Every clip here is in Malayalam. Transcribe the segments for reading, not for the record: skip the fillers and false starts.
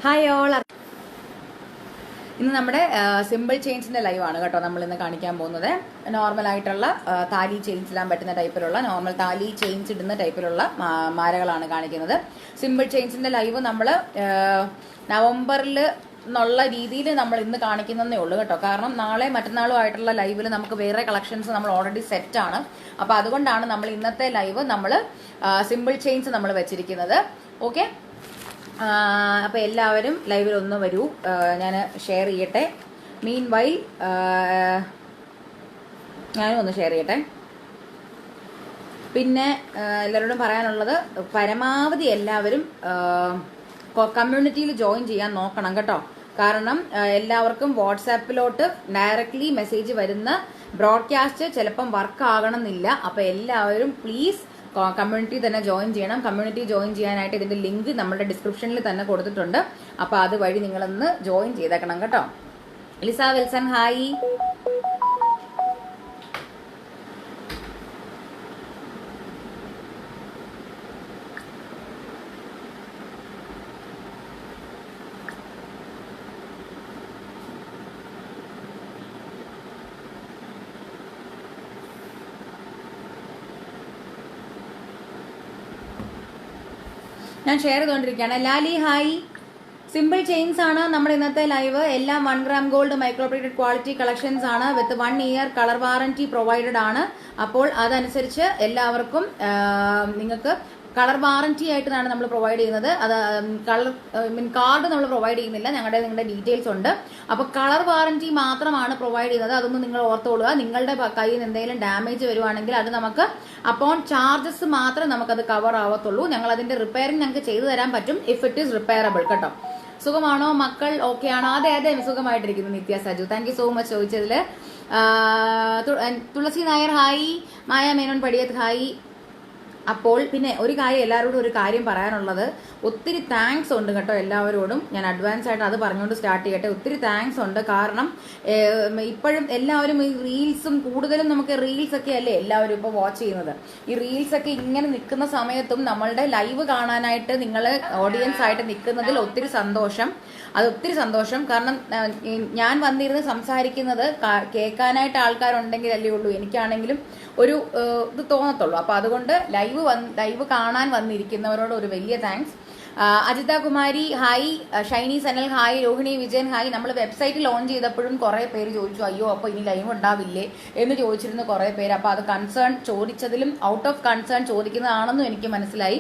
Hi all. ഇന്ന് നമ്മുടെ സിമ്പിൾ ചെയിൻസിന്റെ ലൈവ് ആണ് കേട്ടോ നമ്മൾ ഇന്ന് കാണിക്കാൻ പോകുന്നത്. നോർമൽ ആയിട്ടുള്ള താലി ചെയിൻസ് ഇടാൻ പറ്റുന്ന ടൈപ്പിലുള്ള നോർമൽ താലി ചെയിൻസ് ഇടുന്ന ടൈപ്പിലുള്ള മാലകളാണ് കാണിക്കുന്നത്. സിമ്പിൾ ചെയിൻസിന്റെ ലൈവ് നമ്മൾ നവംബറിൽ എന്നുള്ള രീതിയിൽ നമ്മൾ ഇന്ന് കാണിക്കുന്നതേ ഉള്ളൂ കേട്ടോ. കാരണം നാളെ മറ്റന്നാളും ആയിട്ടുള്ള ലൈവിൽ നമുക്ക് വേറെ കളക്ഷൻസ് നമ്മൾ ഓൾറെഡി സെറ്റ് ആണ്. അപ്പൊ അതുകൊണ്ടാണ് നമ്മൾ ഇന്നത്തെ ലൈവ് നമ്മൾ സിമ്പിൾ ചെയിൻസ് നമ്മൾ വെച്ചിരിക്കുന്നത്. ഓക്കെ, അപ്പോൾ എല്ലാവരും ലൈവിൽ ഒന്ന് വരൂ, ഞാൻ ഷെയർ ചെയ്യട്ടെ. മീൻ വൈൽ ഞാനും ഒന്ന് ഷെയർ ചെയ്യട്ടെ. പിന്നെ എല്ലാവരോടും പറയാനുള്ളത്, പരമാവധി എല്ലാവരും കമ്മ്യൂണിറ്റിയിൽ ജോയിൻ ചെയ്യാൻ നോക്കണം കേട്ടോ. കാരണം എല്ലാവർക്കും വാട്സാപ്പിലോട്ട് ഡയറക്റ്റ്ലി മെസ്സേജ് വരുന്ന ബ്രോഡ്കാസ്റ്റ് ചിലപ്പം വർക്ക് ആകണമെന്നില്ല. അപ്പോൾ എല്ലാവരും പ്ലീസ് കമ്മ്യൂണിറ്റി തന്നെ ജോയിൻ ചെയ്യണം. കമ്മ്യൂണിറ്റി ജോയിൻ ചെയ്യാനായിട്ട് ഇതിന്റെ ലിങ്ക് നമ്മുടെ ഡിസ്ക്രിപ്ഷനിൽ തന്നെ കൊടുത്തിട്ടുണ്ട്. അപ്പോൾ അതുവഴി നിങ്ങളൊന്ന് ജോയിൻ ചെയ്തേക്കണം കേട്ടോ. Lisa Wilson hi. ഞാൻ ഷെയർ ചെയ്തുകൊണ്ടിരിക്കുകയാണ്. ലാലി ഹായ്. സിമ്പിൾ ചെയിൻസ് ആണ് നമ്മുടെ ഇന്നത്തെ ലൈവ്. എല്ലാം 1 gram gold micro plated quality collections ആണ്. With 1 year colour warranty provided ആണ്. അപ്പോൾ അതനുസരിച്ച് എല്ലാവർക്കും നിങ്ങൾക്ക് കളർ വാറന്റി ആയിട്ടാണ് നമ്മൾ പ്രൊവൈഡ് ചെയ്യുന്നത്. അത് കളർ കാർഡ് നമ്മൾ പ്രൊവൈഡ് ചെയ്യുന്നില്ല. നിങ്ങളുടെ ഡീറ്റെയിൽസ് ഉണ്ട്. അപ്പോൾ കളർ വാറന്റി മാത്രമാണ് പ്രൊവൈഡ് ചെയ്യുന്നത്. അതൊന്നും നിങ്ങൾ ഓർത്തോളുക. നിങ്ങളുടെ കയ്യിൽ നിന്ന് എന്തെങ്കിലും ഡാമേജ് വരുവാണെങ്കിൽ അത് നമുക്ക് അപ്പോൺ ചാർജസ് മാത്രമേ നമുക്കത് കവർ ആവത്തുള്ളൂ. ഞങ്ങൾ അതിന്റെ റിപ്പയറിംഗ് ഞങ്ങൾക്ക് ചെയ്തു തരാൻ പറ്റും ഇഫ് ഇറ്റ് ഈസ് റിപ്പയറബിൾ കേട്ടോ. സുഖമാണോ മക്കൾ? ഓക്കെ ആണോ? അതെ സുഖമായിട്ടിരിക്കുന്നു. Nithya Saju, thank you so much ചോദിച്ചതില്. തുളസി നായർ ഹായ്. മായ മേനോൻ പടിയത്ത് ഹായ്. അപ്പോൾ പിന്നെ ഒരു കാര്യം, എല്ലാവരോടും ഒരു കാര്യം പറയാനുള്ളത്, ഒത്തിരി താങ്ക്സ് ഉണ്ട് കേട്ടോ എല്ലാവരോടും. ഞാൻ അഡ്വാൻസ് ആയിട്ട് അത് പറഞ്ഞുകൊണ്ട് സ്റ്റാർട്ട് ചെയ്യട്ടെ. ഒത്തിരി താങ്ക്സ് ഉണ്ട്. കാരണം ഇപ്പോഴും എല്ലാവരും ഈ റീൽസും, കൂടുതലും നമുക്ക് റീൽസ് ഒക്കെ അല്ലേ എല്ലാവരും ഇപ്പോൾ വാച്ച് ചെയ്യുന്നത്. ഈ റീൽസ് ഒക്കെ ഇങ്ങനെ നിൽക്കുന്ന സമയത്തും നമ്മളുടെ ലൈവ് കാണാനായിട്ട് നിങ്ങൾ ഓഡിയൻസ് ആയിട്ട് നിൽക്കുന്നതിൽ ഒത്തിരി സന്തോഷം. അത് ഒത്തിരി സന്തോഷം. കാരണം ഞാൻ വന്നിരുന്ന് സംസാരിക്കുന്നത് കേൾക്കാനായിട്ട് ആൾക്കാരുണ്ടെങ്കിൽ അല്ലേ ഉള്ളൂ എനിക്കാണെങ്കിലും ഒരു ഇത് തോന്നത്തുള്ളൂ. അപ്പൊ അതുകൊണ്ട് ലൈവ് കാണാൻ വന്നിരിക്കുന്നവരോട് ഒരു വലിയ thanks. Ajitha Kumari hi. Shiny Sanal hi. Rohini Vijayan hi. നമ്മൾ വെബ്സൈറ്റ് ലോഞ്ച് ചെയ്തപ്പോഴും കുറെ പേര് ചോദിച്ചു, അയ്യോ അപ്പോൾ ഇനി ലൈവ് ഉണ്ടാവില്ലേ എന്ന് ചോദിച്ചിരുന്നു കുറെ പേര്. അപ്പൊ അത് കൺസേൺ ചോദിച്ചതിലും ഔട്ട് ഓഫ് കൺസേൺ ചോദിക്കുന്നതാണെന്നും എനിക്ക് മനസ്സിലായി.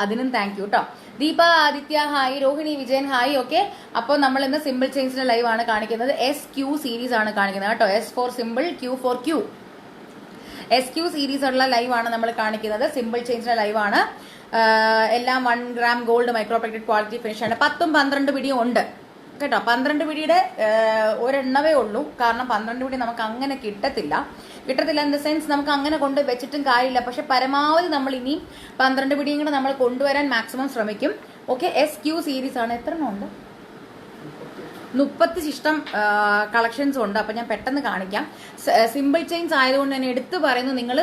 അതിനും താങ്ക് യു കേട്ടോ. Deepa Aditya hi. Rohini Vijayan hi. Okay, അപ്പോൾ നമ്മൾ ഇന്ന് സിമ്പിൾ ചെയിൻസിന്റെ ലൈവ് ആണ് കാണിക്കുന്നത്. SQ സീരീസ് ആണ് കാണിക്കുന്നത് കേട്ടോ. S for simple, Q for Q. SQ series ഉള്ള ലൈവ് ആണ് നമ്മൾ കാണിക്കുന്നത്. സിമ്പിൾ ചെയിൻസിന്റെ ലൈവ് ആണ്. എല്ലാം 1 gram gold micro plated quality finish ആണ്. 10ഉം 12 പിടിയും ഉണ്ട് കേട്ടോ. 12 പിടിയുടെ ഒരെണ്ണവേ ഉള്ളൂ. കാരണം 12 പിടി നമുക്ക് അങ്ങനെ കിട്ടത്തില്ല ഇൻ ദ സെൻസ് നമുക്ക് അങ്ങനെ കൊണ്ട് വെച്ചിട്ടും കാര്യമില്ല. പക്ഷെ പരമാവധി നമ്മൾ ഇനി 12 പിടിയും കൂടെ നമ്മൾ കൊണ്ടുവരാൻ മാക്സിമം ശ്രമിക്കും. ഓക്കെ, SQ സീരീസ് ആണ്. എത്ര എണ്ണം ഉണ്ട്? 30 ശിഷ്ടം കളക്ഷൻസ് ഉണ്ട്. അപ്പൊ ഞാൻ പെട്ടെന്ന് കാണിക്കാം. സിമ്പിൾ ചെയിൻസ് ആയതുകൊണ്ട് തന്നെ എടുത്തു പറയുന്നു, നിങ്ങൾ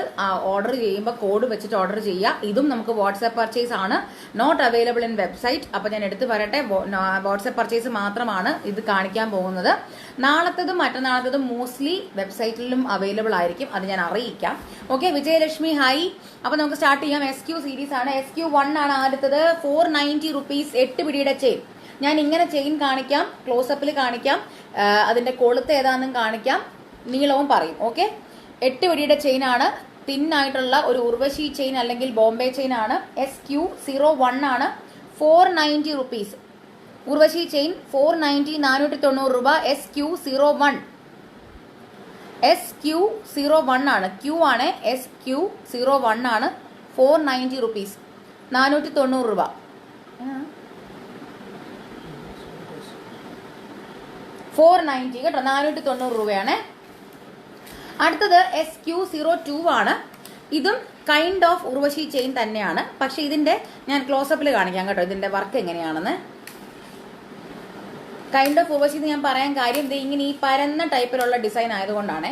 ഓർഡർ ചെയ്യുമ്പോൾ കോഡ് വെച്ചിട്ട് ഓർഡർ ചെയ്യുക. ഇതും നമുക്ക് വാട്സ്ആപ്പ് പർച്ചേസ് ആണ്, നോട്ട് അവൈലബിൾ ഇൻ വെബ്സൈറ്റ്. അപ്പൊ ഞാൻ എടുത്തു പറയട്ടെ, വാട്സ്ആപ്പ് പർച്ചേസ് മാത്രമാണ് ഇത് കാണിക്കാൻ പോകുന്നത്. നാളത്തതും മറ്റന്നാളത്തതും മോസ്റ്റ്ലി വെബ്സൈറ്റിലും അവൈലബിൾ ആയിരിക്കും. അത് ഞാൻ അറിയിക്കാം. Okay, Vijayalakshmi hi. അപ്പൊ നമുക്ക് സ്റ്റാർട്ട് ചെയ്യാം. SQ സീരീസ് ആണ്. SQ1 ആണ് ആദ്യത്തത്. 490 rupees 8 പിടിയുടെ ചെയിൻ. ഞാൻ ഇങ്ങനെ ചെയിൻ കാണിക്കാം, ക്ലോസപ്പിൽ കാണിക്കാം, അതിന്റെ കൊളുത്ത് ഏതാണെന്നും കാണിക്കാം, നീളവും പറയും. ഓക്കെ, 8 പിടിയുടെ ചെയിൻ ആണ്. തിന്നായിട്ടുള്ള ഒരു ഉർവശി ചെയിൻ അല്ലെങ്കിൽ ബോംബെ ചെയിൻ ആണ്. SQ01 ആണ്. 490 rupees ഉർവശി ചെയിൻ 490, 490 രൂപ. SQ01 ആണ്. Q ആണ്. SQ01 ആണ്. 490 rupees, 490 രൂപ. 490 കേട്ടോ, 490 രൂപയാണ്. അടുത്തത് SQ02 ആണ്. ഇതും കൈൻഡ് ഓഫ് ഉർവശി ചെയിൻ തന്നെയാണ്. പക്ഷെ ഇതിന്റെ ഞാൻ ക്ലോസപ്പിൽ കാണിക്കാം കേട്ടോ, ഇതിന്റെ വർക്ക് എങ്ങനെയാണെന്ന്. കൈൻഡ് ഓഫ് ഉർവശി എന്ന് ഞാൻ പറയാൻ കാര്യം ഇത് ഇങ്ങനെ ഈ പരന്ന ടൈപ്പിലുള്ള ഡിസൈൻ ആയതുകൊണ്ടാണ്.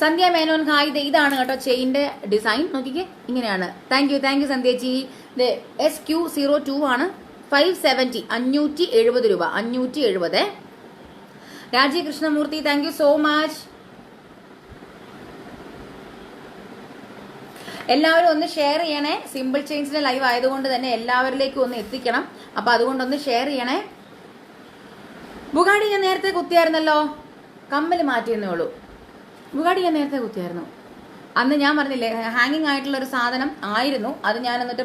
സന്ധ്യ മേനോൻ ഹായ്. ഇതാണ് കേട്ടോ ചെയിന്റെ ഡിസൈൻ, നോക്കിക്കേ ഇങ്ങനെയാണ്. Thank you സന്ധ്യച്ചി. SQ02 ആണ്. 570 570 രൂപ 570. Rajeev Krishnamurthy thank you so much. എല്ലാവരും ഒന്ന് ഷെയർ ചെയ്യണേ. സിമ്പിൾ ചെയിൻസിന്റെ ലൈവ് ആയതുകൊണ്ട് തന്നെ എല്ലാവരിലേക്കും ഒന്ന് എത്തിക്കണം. അപ്പൊ അതുകൊണ്ടൊന്ന് ഷെയർ ചെയ്യണേ. ബുഗാടി ഞാൻ നേരത്തെ കുത്തിയായിരുന്നല്ലോ, കമ്മല് മാറ്റിയെന്നേ ഉള്ളൂ. ബുഗാടി ഞാൻ നേരത്തെ കുത്തിയായിരുന്നു. അന്ന് ഞാൻ പറഞ്ഞില്ലേ ഹാങ്ങിങ് ആയിട്ടുള്ള ഒരു സാധനം ആയിരുന്നു, അത് ഞാൻ എന്നിട്ട്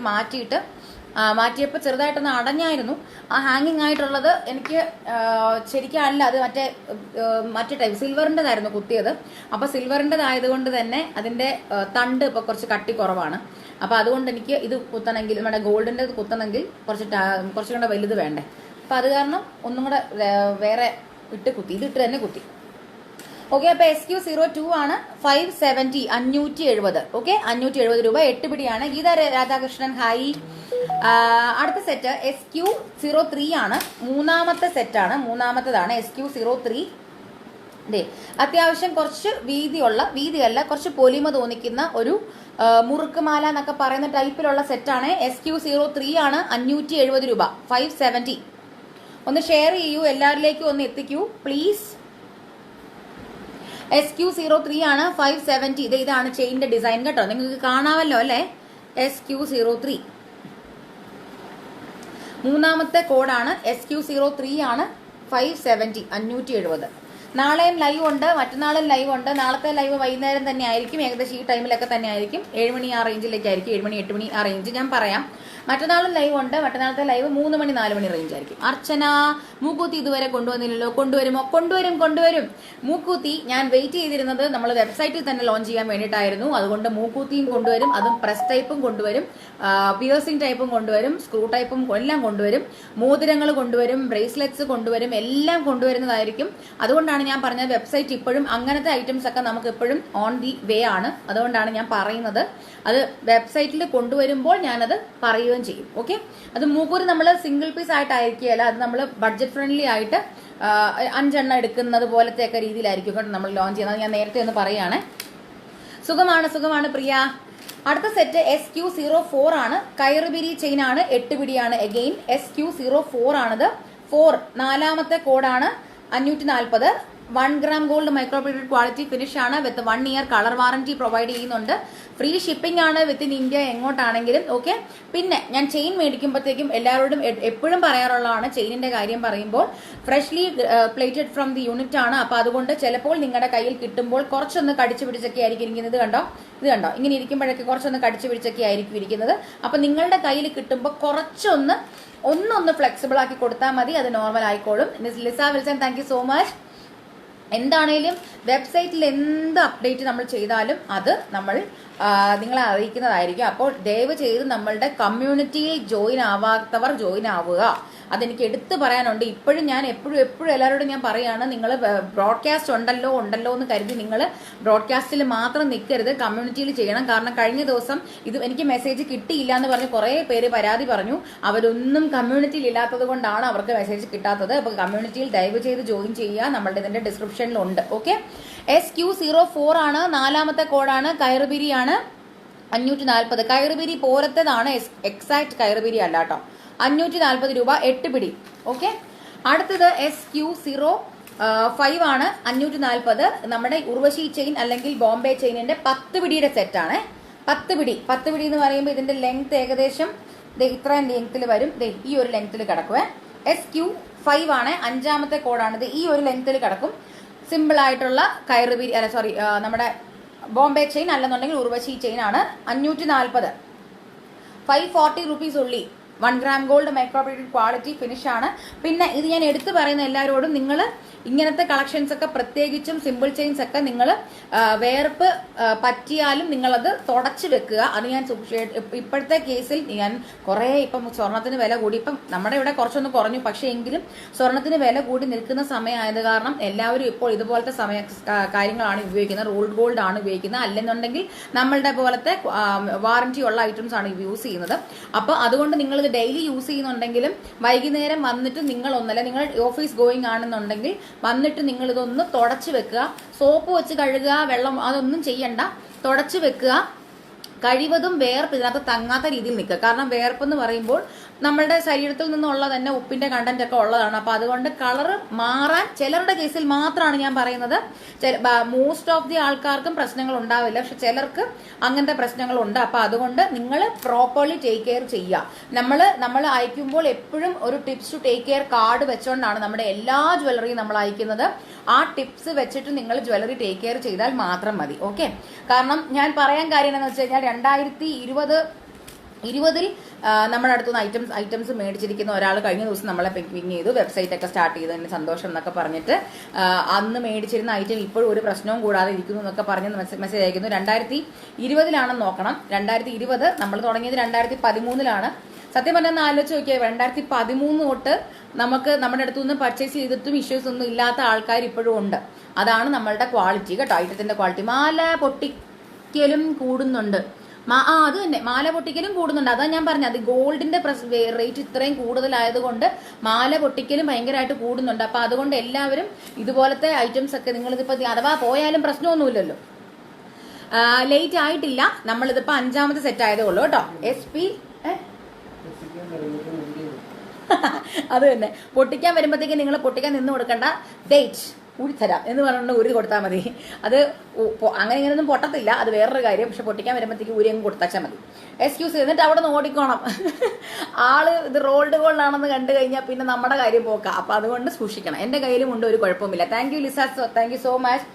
മാറ്റിയപ്പോൾ ചെറുതായിട്ടൊന്ന് അടഞ്ഞായിരുന്നു. ആ ഹാങ്ങിങ് ആയിട്ടുള്ളത് എനിക്ക് ശരിക്കും അല്ല, അത് മറ്റേ ടൈപ്പ് സിൽവറിൻ്റെതായിരുന്നു കുത്തിയത്. അപ്പോൾ സിൽവറിൻ്റെതായതുകൊണ്ട് തന്നെ അതിൻ്റെ തണ്ട് ഇപ്പോൾ കുറച്ച് കട്ടി കുറവാണ്. അപ്പോൾ അതുകൊണ്ട് എനിക്ക് ഇത് കുത്തണമെങ്കിൽ, നമ്മുടെ ഗോൾഡിൻ്റെ കുത്തണമെങ്കിൽ കുറച്ചും കൂടെ വലുത് വേണ്ടേ. അപ്പോൾ അത് കാരണം ഒന്നും കൂടെ വേറെ ഇതിട്ട് തന്നെ കുത്തി. ഓക്കെ, അപ്പോൾ SQ02 ആണ്. 570 570. ഓക്കെ, 570 രൂപ. 8 പിടിയാണ്. ഗീത രാധാകൃഷ്ണൻ ഹായ്. അടുത്ത സെറ്റ് SQ03 ആണ്. മൂന്നാമത്തെ സെറ്റാണ്, മൂന്നാമത്തേതാണ് SQ03. അത്യാവശ്യം കുറച്ച് വീതിയല്ല കുറച്ച് പൊലിമ തോന്നിക്കുന്ന ഒരു മുറുക്കുമാല എന്നൊക്കെ പറയുന്ന ടൈപ്പിലുള്ള സെറ്റാണ്. SQ03 ആണ്. 570 രൂപ. 570. ഒന്ന് ഷെയർ ചെയ്യൂ, എല്ലാവരിലേക്കും ഒന്ന് എത്തിക്കൂ പ്ലീസ്. SQ03 ആണ്. 570. ഇതാണ് ചെയിന്റെ ഡിസൈൻ കേട്ടോ, നിങ്ങൾക്ക് കാണാമല്ലോ അല്ലേ. SQ03 മൂന്നാമത്തെ കോഡാണ്. SQ03 ആണ്. 570 570. നാളെയും ലൈവ് ഉണ്ട്, മറ്റന്നാളും ലൈവ് ഉണ്ട്. നാളത്തെ ലൈവ് വൈകുന്നേരം തന്നെ ആയിരിക്കും, ഏകദേശം ഈ ടൈമിലൊക്കെ തന്നെ ആയിരിക്കും. 7 മണി ആ റേഞ്ചിലേക്കായിരിക്കും, 7 മണി 8 മണി ആ റേഞ്ച് ഞാൻ പറയാം. മറ്റന്നാളും ലൈവ് ഉണ്ട്, മറ്റന്നാളത്തെ ലൈവ് 3 മണി 4 മണി റേഞ്ച് ആയിരിക്കും. അർച്ചന മൂക്കൂത്തി ഇതുവരെ കൊണ്ടുവന്നില്ലല്ലോ, കൊണ്ടുവരും. മൂക്കൂത്തി ഞാൻ വെയിറ്റ് ചെയ്തിരുന്നത് നമ്മൾ വെബ്സൈറ്റിൽ തന്നെ ലോഞ്ച് ചെയ്യാൻ വേണ്ടിയിട്ടായിരുന്നു. അതുകൊണ്ട് മൂക്കൂത്തിയും കൊണ്ടുവരും, അതും പ്രസ് ടൈപ്പും കൊണ്ടുവരും, പിയേഴ്സിംഗ് ടൈപ്പും കൊണ്ടുവരും, സ്ക്രൂ ടൈപ്പും എല്ലാം കൊണ്ടുവരും, മോതിരങ്ങൾ കൊണ്ടുവരും, ബ്രേസ്ലെറ്റ്സ് കൊണ്ടുവരും, എല്ലാം കൊണ്ടുവരുന്നതായിരിക്കും. അതുകൊണ്ടാണ് ഞാൻ പറഞ്ഞത് വെബ്സൈറ്റ് ഇപ്പോഴും അങ്ങനത്തെ ഐറ്റംസ് ഒക്കെ നമുക്ക് എപ്പോഴും ഓൺ ദി വേ ആണ്. അതുകൊണ്ടാണ് ഞാൻ പറയുന്നത്, അത് വെബ്സൈറ്റിൽ കൊണ്ടുവരുമ്പോൾ ഞാനത് പറയുകയും ചെയ്യും. ഓക്കെ, അത് മൂക്കൂര് നമ്മൾ സിംഗിൾ പീസ് ആയിട്ടായിരിക്കുകയല്ല, അത് നമ്മൾ ബഡ്ജറ്റ് ഫ്രണ്ട്ലി ആയിട്ട് 5 എണ്ണം എടുക്കുന്നത് പോലത്തെ ഒക്കെ രീതിയിലായിരിക്കും നമ്മൾ ലോഞ്ച് ചെയ്യുന്നത്. ഞാൻ നേരത്തെ ഒന്ന് പറയുകയാണെ. സുഖമാണ് പ്രിയ. അടുത്ത സെറ്റ് SQ04 ആണ്. കയറുപിരി ചെയിൻ ആണ്. 8 പിടിയാണ്. അഗെയിൻ SQ04 ആണിത്. 4 നാലാമത്തെ കോഡാണ്. 540. 1 gram gold micro plated quality finish ആണ്. With 1 year colour warranty provide ചെയ്യുന്നുണ്ട്. ഫ്രീ ഷിപ്പിംഗ് ആണ് വിത്തിൻ ഇന്ത്യ എങ്ങോട്ടാണെങ്കിലും. ഓക്കെ, പിന്നെ ഞാൻ ചെയിൻ മേടിക്കുമ്പോഴത്തേക്കും എല്ലാവരോടും എപ്പോഴും പറയാറുള്ളതാണ്, ചെയിനിന്റെ കാര്യം പറയുമ്പോൾ freshly plated from the unit ആണ്. അപ്പൊ അതുകൊണ്ട് ചിലപ്പോൾ നിങ്ങളുടെ കയ്യിൽ കിട്ടുമ്പോൾ കുറച്ചൊന്ന് കടിച്ചു പിടിച്ചൊക്കെ ആയിരിക്കും ഇരിക്കുന്നത്. ഇത് കണ്ടോ ഇങ്ങനെ ഇരിക്കുമ്പോഴൊക്കെ കുറച്ചൊന്ന് കടിച്ചു പിടിച്ചൊക്കെ ആയിരിക്കും ഇരിക്കുന്നത്. അപ്പൊ നിങ്ങളുടെ കയ്യിൽ കിട്ടുമ്പോൾ ഒന്നൊന്ന് ഫ്ലെക്സിബിൾ ആക്കി കൊടുത്താൽ മതി, അത് നോർമൽ ആയിക്കോളും. Lisa Wilson thank you so much. എന്താണേലും വെബ്സൈറ്റിൽ എന്ത് അപ്ഡേറ്റ് നമ്മൾ ചെയ്താലും അത് നമ്മൾ നിങ്ങളെ അറിയിക്കുന്നതായിരിക്കും. അപ്പോൾ ദയവ് ചെയ്ത് നമ്മളുടെ കമ്മ്യൂണിറ്റിയിൽ ജോയിൻ ആവാത്തവർ ജോയിൻ ആവുക. അതെനിക്ക് എടുത്തു പറയാനുണ്ട്. ഇപ്പോഴും ഞാൻ എപ്പോഴും എല്ലാവരോടും ഞാൻ പറയുകയാണ്, നിങ്ങൾ ബ്രോഡ്കാസ്റ്റ് ഉണ്ടല്ലോ എന്ന് കരുതി നിങ്ങൾ ബ്രോഡ്കാസ്റ്റിൽ മാത്രം നിൽക്കരുത്, കമ്മ്യൂണിറ്റിയിൽ ചെയ്യണം. കാരണം കഴിഞ്ഞ ദിവസം എനിക്ക് മെസ്സേജ് കിട്ടിയില്ല എന്ന് പറഞ്ഞ് കുറേ പേര് പരാതി പറഞ്ഞു. അവരൊന്നും കമ്മ്യൂണിറ്റിയിൽ ഇല്ലാത്തത് കൊണ്ടാണ് അവർക്ക് മെസ്സേജ് കിട്ടാത്തത്. അപ്പോൾ കമ്മ്യൂണിറ്റിയിൽ ദയവ് ചെയ്ത് ജോയിൻ ചെയ്യുക. നമ്മളുടെ ഇതിന്റെ ഡിസ്ക്രിപ്ഷനിലുണ്ട്. ഓക്കെ, SQ04 ആണ്. നാലാമത്തെ കോഡാണ്. കയറുപിരിയാണ്. 540. കയറുപിരി പോരത്തതാണ്, എക്സാക്ട് കയറുപിരി അല്ല കേട്ടോ. 540 രൂപ. 8 പിടി. ഓക്കെ, അടുത്തത് SQ05 ആണ്. 540. നമ്മുടെ ഉർവശി ചെയിൻ അല്ലെങ്കിൽ ബോംബെ ചെയിനിന്റെ 10 പിടിയുടെ സെറ്റാണ്. 10 പിടി എന്ന് പറയുമ്പോൾ ഇതിന്റെ ലെങ്ത് ഏകദേശം ഇത്രയും ലെങ്ത്തിൽ വരും. ഈ ഒരു ലെങ്ത്തിൽ കിടക്കുവേ. SQ5 ആണ്. 5ാമത്തെ കോഡാണിത്. ഈ ഒരു ലെങ്ത്തിൽ കിടക്കും. സിമ്പിൾ ആയിട്ടുള്ള കയറുപിരി നമ്മുടെ ബോംബെ ചെയിൻ അല്ലെന്നുണ്ടെങ്കിൽ ഉർവശി ചെയിൻ ആണ്. 540. 540 റുപ്പീസ് ഉള്ളി. 1 gram gold micro plated quality finish ആണ്. പിന്നെ ഇത് ഞാൻ എടുത്തു പറയുന്ന എല്ലാവരോടും, നിങ്ങൾ ഇങ്ങനത്തെ കളക്ഷൻസ് ഒക്കെ പ്രത്യേകിച്ചും സിമ്പിൾ ചെയിൻസ് ഒക്കെ നിങ്ങൾ വേർപ്പ് പറ്റിയാലും നിങ്ങളത് തുടച്ചു വെക്കുക. അത് ഞാൻ ഇപ്പോഴത്തെ കേസിൽ ഞാൻ കുറേ ഇപ്പം സ്വർണത്തിന് വില കൂടി, ഇപ്പം നമ്മുടെ ഇവിടെ കുറച്ചൊന്ന് കുറഞ്ഞു, പക്ഷേ എങ്കിലും സ്വർണത്തിന് വില കൂടി നിൽക്കുന്ന സമയമായത് കാരണം എല്ലാവരും ഇപ്പോൾ ഇതുപോലത്തെ കാര്യങ്ങളാണ് ഉപയോഗിക്കുന്നത്. റോൾഡ് ഗോൾഡ് ആണ് ഉപയോഗിക്കുന്നത്. അല്ലെന്നുണ്ടെങ്കിൽ നമ്മളുടെ പോലത്തെ വാറന്റി ഉള്ള ഐറ്റംസ് ആണ് യൂസ് ചെയ്യുന്നത്. അപ്പോൾ അതുകൊണ്ട് നിങ്ങൾ നിങ്ങളിത് ഡെയിലി യൂസ് ചെയ്യുന്നുണ്ടെങ്കിലും വൈകുന്നേരം വന്നിട്ട് നിങ്ങളൊന്നല്ല, നിങ്ങൾ ഓഫീസ് ഗോയിങ് ആണെന്നുണ്ടെങ്കിൽ വന്നിട്ട് നിങ്ങളിതൊന്ന് തുടച്ച് വെക്കുക. സോപ്പ് വെച്ച് കഴുകുക, വെള്ളം അതൊന്നും ചെയ്യണ്ട, തുടച്ച് വെക്കുക. കഴിവതും വേർപ്പ് ഇതിനകത്ത് തങ്ങാത്ത രീതിയിൽ നിൽക്കുക. കാരണം വേർപ്പെന്ന് പറയുമ്പോൾ നമ്മളുടെ ശരീരത്തിൽ നിന്നുള്ള തന്നെ ഉപ്പിന്റെ കണ്ടന്റ് ഒക്കെ ഉള്ളതാണ്. അപ്പൊ അതുകൊണ്ട് കളറ് മാറാൻ ചിലരുടെ കേസിൽ മാത്രമാണ് ഞാൻ പറയുന്നത്. മോസ്റ്റ് ഓഫ് ദി ആൾക്കാർക്കും പ്രശ്നങ്ങൾ ഉണ്ടാവില്ല, പക്ഷെ ചിലർക്ക് അങ്ങനത്തെ പ്രശ്നങ്ങളുണ്ട്. അപ്പൊ അതുകൊണ്ട് നിങ്ങൾ പ്രോപ്പർലി ടേക്ക് കെയർ ചെയ്യുക. നമ്മൾ അയക്കുമ്പോൾ എപ്പോഴും ഒരു tips to take care card വെച്ചുകൊണ്ടാണ് നമ്മുടെ എല്ലാ ജ്വല്ലറിയും നമ്മൾ അയക്കുന്നത്. ആ ടിപ്സ് വെച്ചിട്ട് നിങ്ങൾ ജ്വല്ലറി ടേക്ക് കെയർ ചെയ്താൽ മാത്രം മതി. ഓക്കെ, കാരണം ഞാൻ പറയാൻ കാര്യം എന്താണെന്ന് വെച്ച് കഴിഞ്ഞാൽ 2020 നമ്മുടെ അടുത്തുനിന്ന് ഐറ്റംസ് മേടിച്ചിരിക്കുന്ന ഒരാൾ കഴിഞ്ഞ ദിവസം നമ്മളെ പിങ് ചെയ്തു, വെബ്സൈറ്റ് ഒക്കെ സ്റ്റാർട്ട് ചെയ്തതിന് സന്തോഷം എന്നൊക്കെ പറഞ്ഞിട്ട്. അന്ന് മേടിച്ചിരുന്ന ഐറ്റം ഇപ്പോഴും ഒരു പ്രശ്നവും കൂടാതെ ഇരിക്കുന്നു എന്നൊക്കെ പറഞ്ഞ് മെസ്സേജ് അയക്കുന്നു. 2020 നോക്കണം. 2020 നമ്മൾ തുടങ്ങിയത് 2013 സത്യം പറഞ്ഞാൽ ആലോചിച്ച് നോക്കിയാൽ 2013 തൊട്ട് നമുക്ക് നമ്മുടെ അടുത്തുനിന്ന് പർച്ചേസ് ചെയ്തിട്ടും ഇഷ്യൂസ് ഒന്നും ഇല്ലാത്ത ആൾക്കാർ ഇപ്പോഴും ഉണ്ട്. അതാണ് നമ്മളുടെ ക്വാളിറ്റി കേട്ടോ, ഐറ്റത്തിന്റെ ക്വാളിറ്റി. മാല പൊട്ടിക്കലും കൂടുന്നുണ്ട്. അത് തന്നെ, മാല പൊട്ടിക്കലും കൂടുന്നുണ്ട്. അതാ ഞാൻ പറഞ്ഞത്, അത് ഗോൾഡിന്റെ റേറ്റ് ഇത്രയും കൂടുതലായതുകൊണ്ട് മാല പൊട്ടിക്കലും ഭയങ്കരമായിട്ട് കൂടുന്നുണ്ട്. അപ്പൊ അതുകൊണ്ട് എല്ലാവരും ഇതുപോലത്തെ ഐറ്റംസ് ഒക്കെ നിങ്ങളിതിപ്പോ അഥവാ പോയാലും പ്രശ്നമൊന്നുമില്ലല്ലോ. ലേറ്റ് ആയിട്ടില്ല, നമ്മളിതിപ്പോ 5ാമത്തെ സെറ്റ് ആയതേ ഉള്ളൂ കേട്ടോ. SP അത് തന്നെ, പൊട്ടിക്കാൻ വരുമ്പോഴത്തേക്ക് നിങ്ങൾ പൊട്ടിക്കാൻ നിന്ന് കൊടുക്കണ്ട, ഡേറ്റ് ഊരിത്തരാം എന്ന് പറഞ്ഞുകൊണ്ട് ഊരി കൊടുത്താൽ മതി. അത് അങ്ങനെ ഇങ്ങനെയൊന്നും പൊട്ടത്തില്ല, അത് വേറൊരു കാര്യം. പക്ഷെ പൊട്ടിക്കാൻ വരുമ്പോഴത്തേക്ക് ഊരി അങ്ങ് കൊടുത്താച്ചാൽ മതി. എക്സ്ക്യൂസ് ചെയ്തിട്ട് അവിടെ നിന്ന് ഓടിക്കോണം. ആള് ഇത് റോൾഡ് ഗോൾഡ് ആണെന്ന് കണ്ടു കഴിഞ്ഞാൽ പിന്നെ നമ്മുടെ കാര്യം പോക്കാം. അപ്പൊ അതുകൊണ്ട് സൂക്ഷിക്കണം. എന്റെ കയ്യിലും ഉണ്ട്, ഒരു കുഴപ്പമില്ല. Thank you Lisa, thank you so much.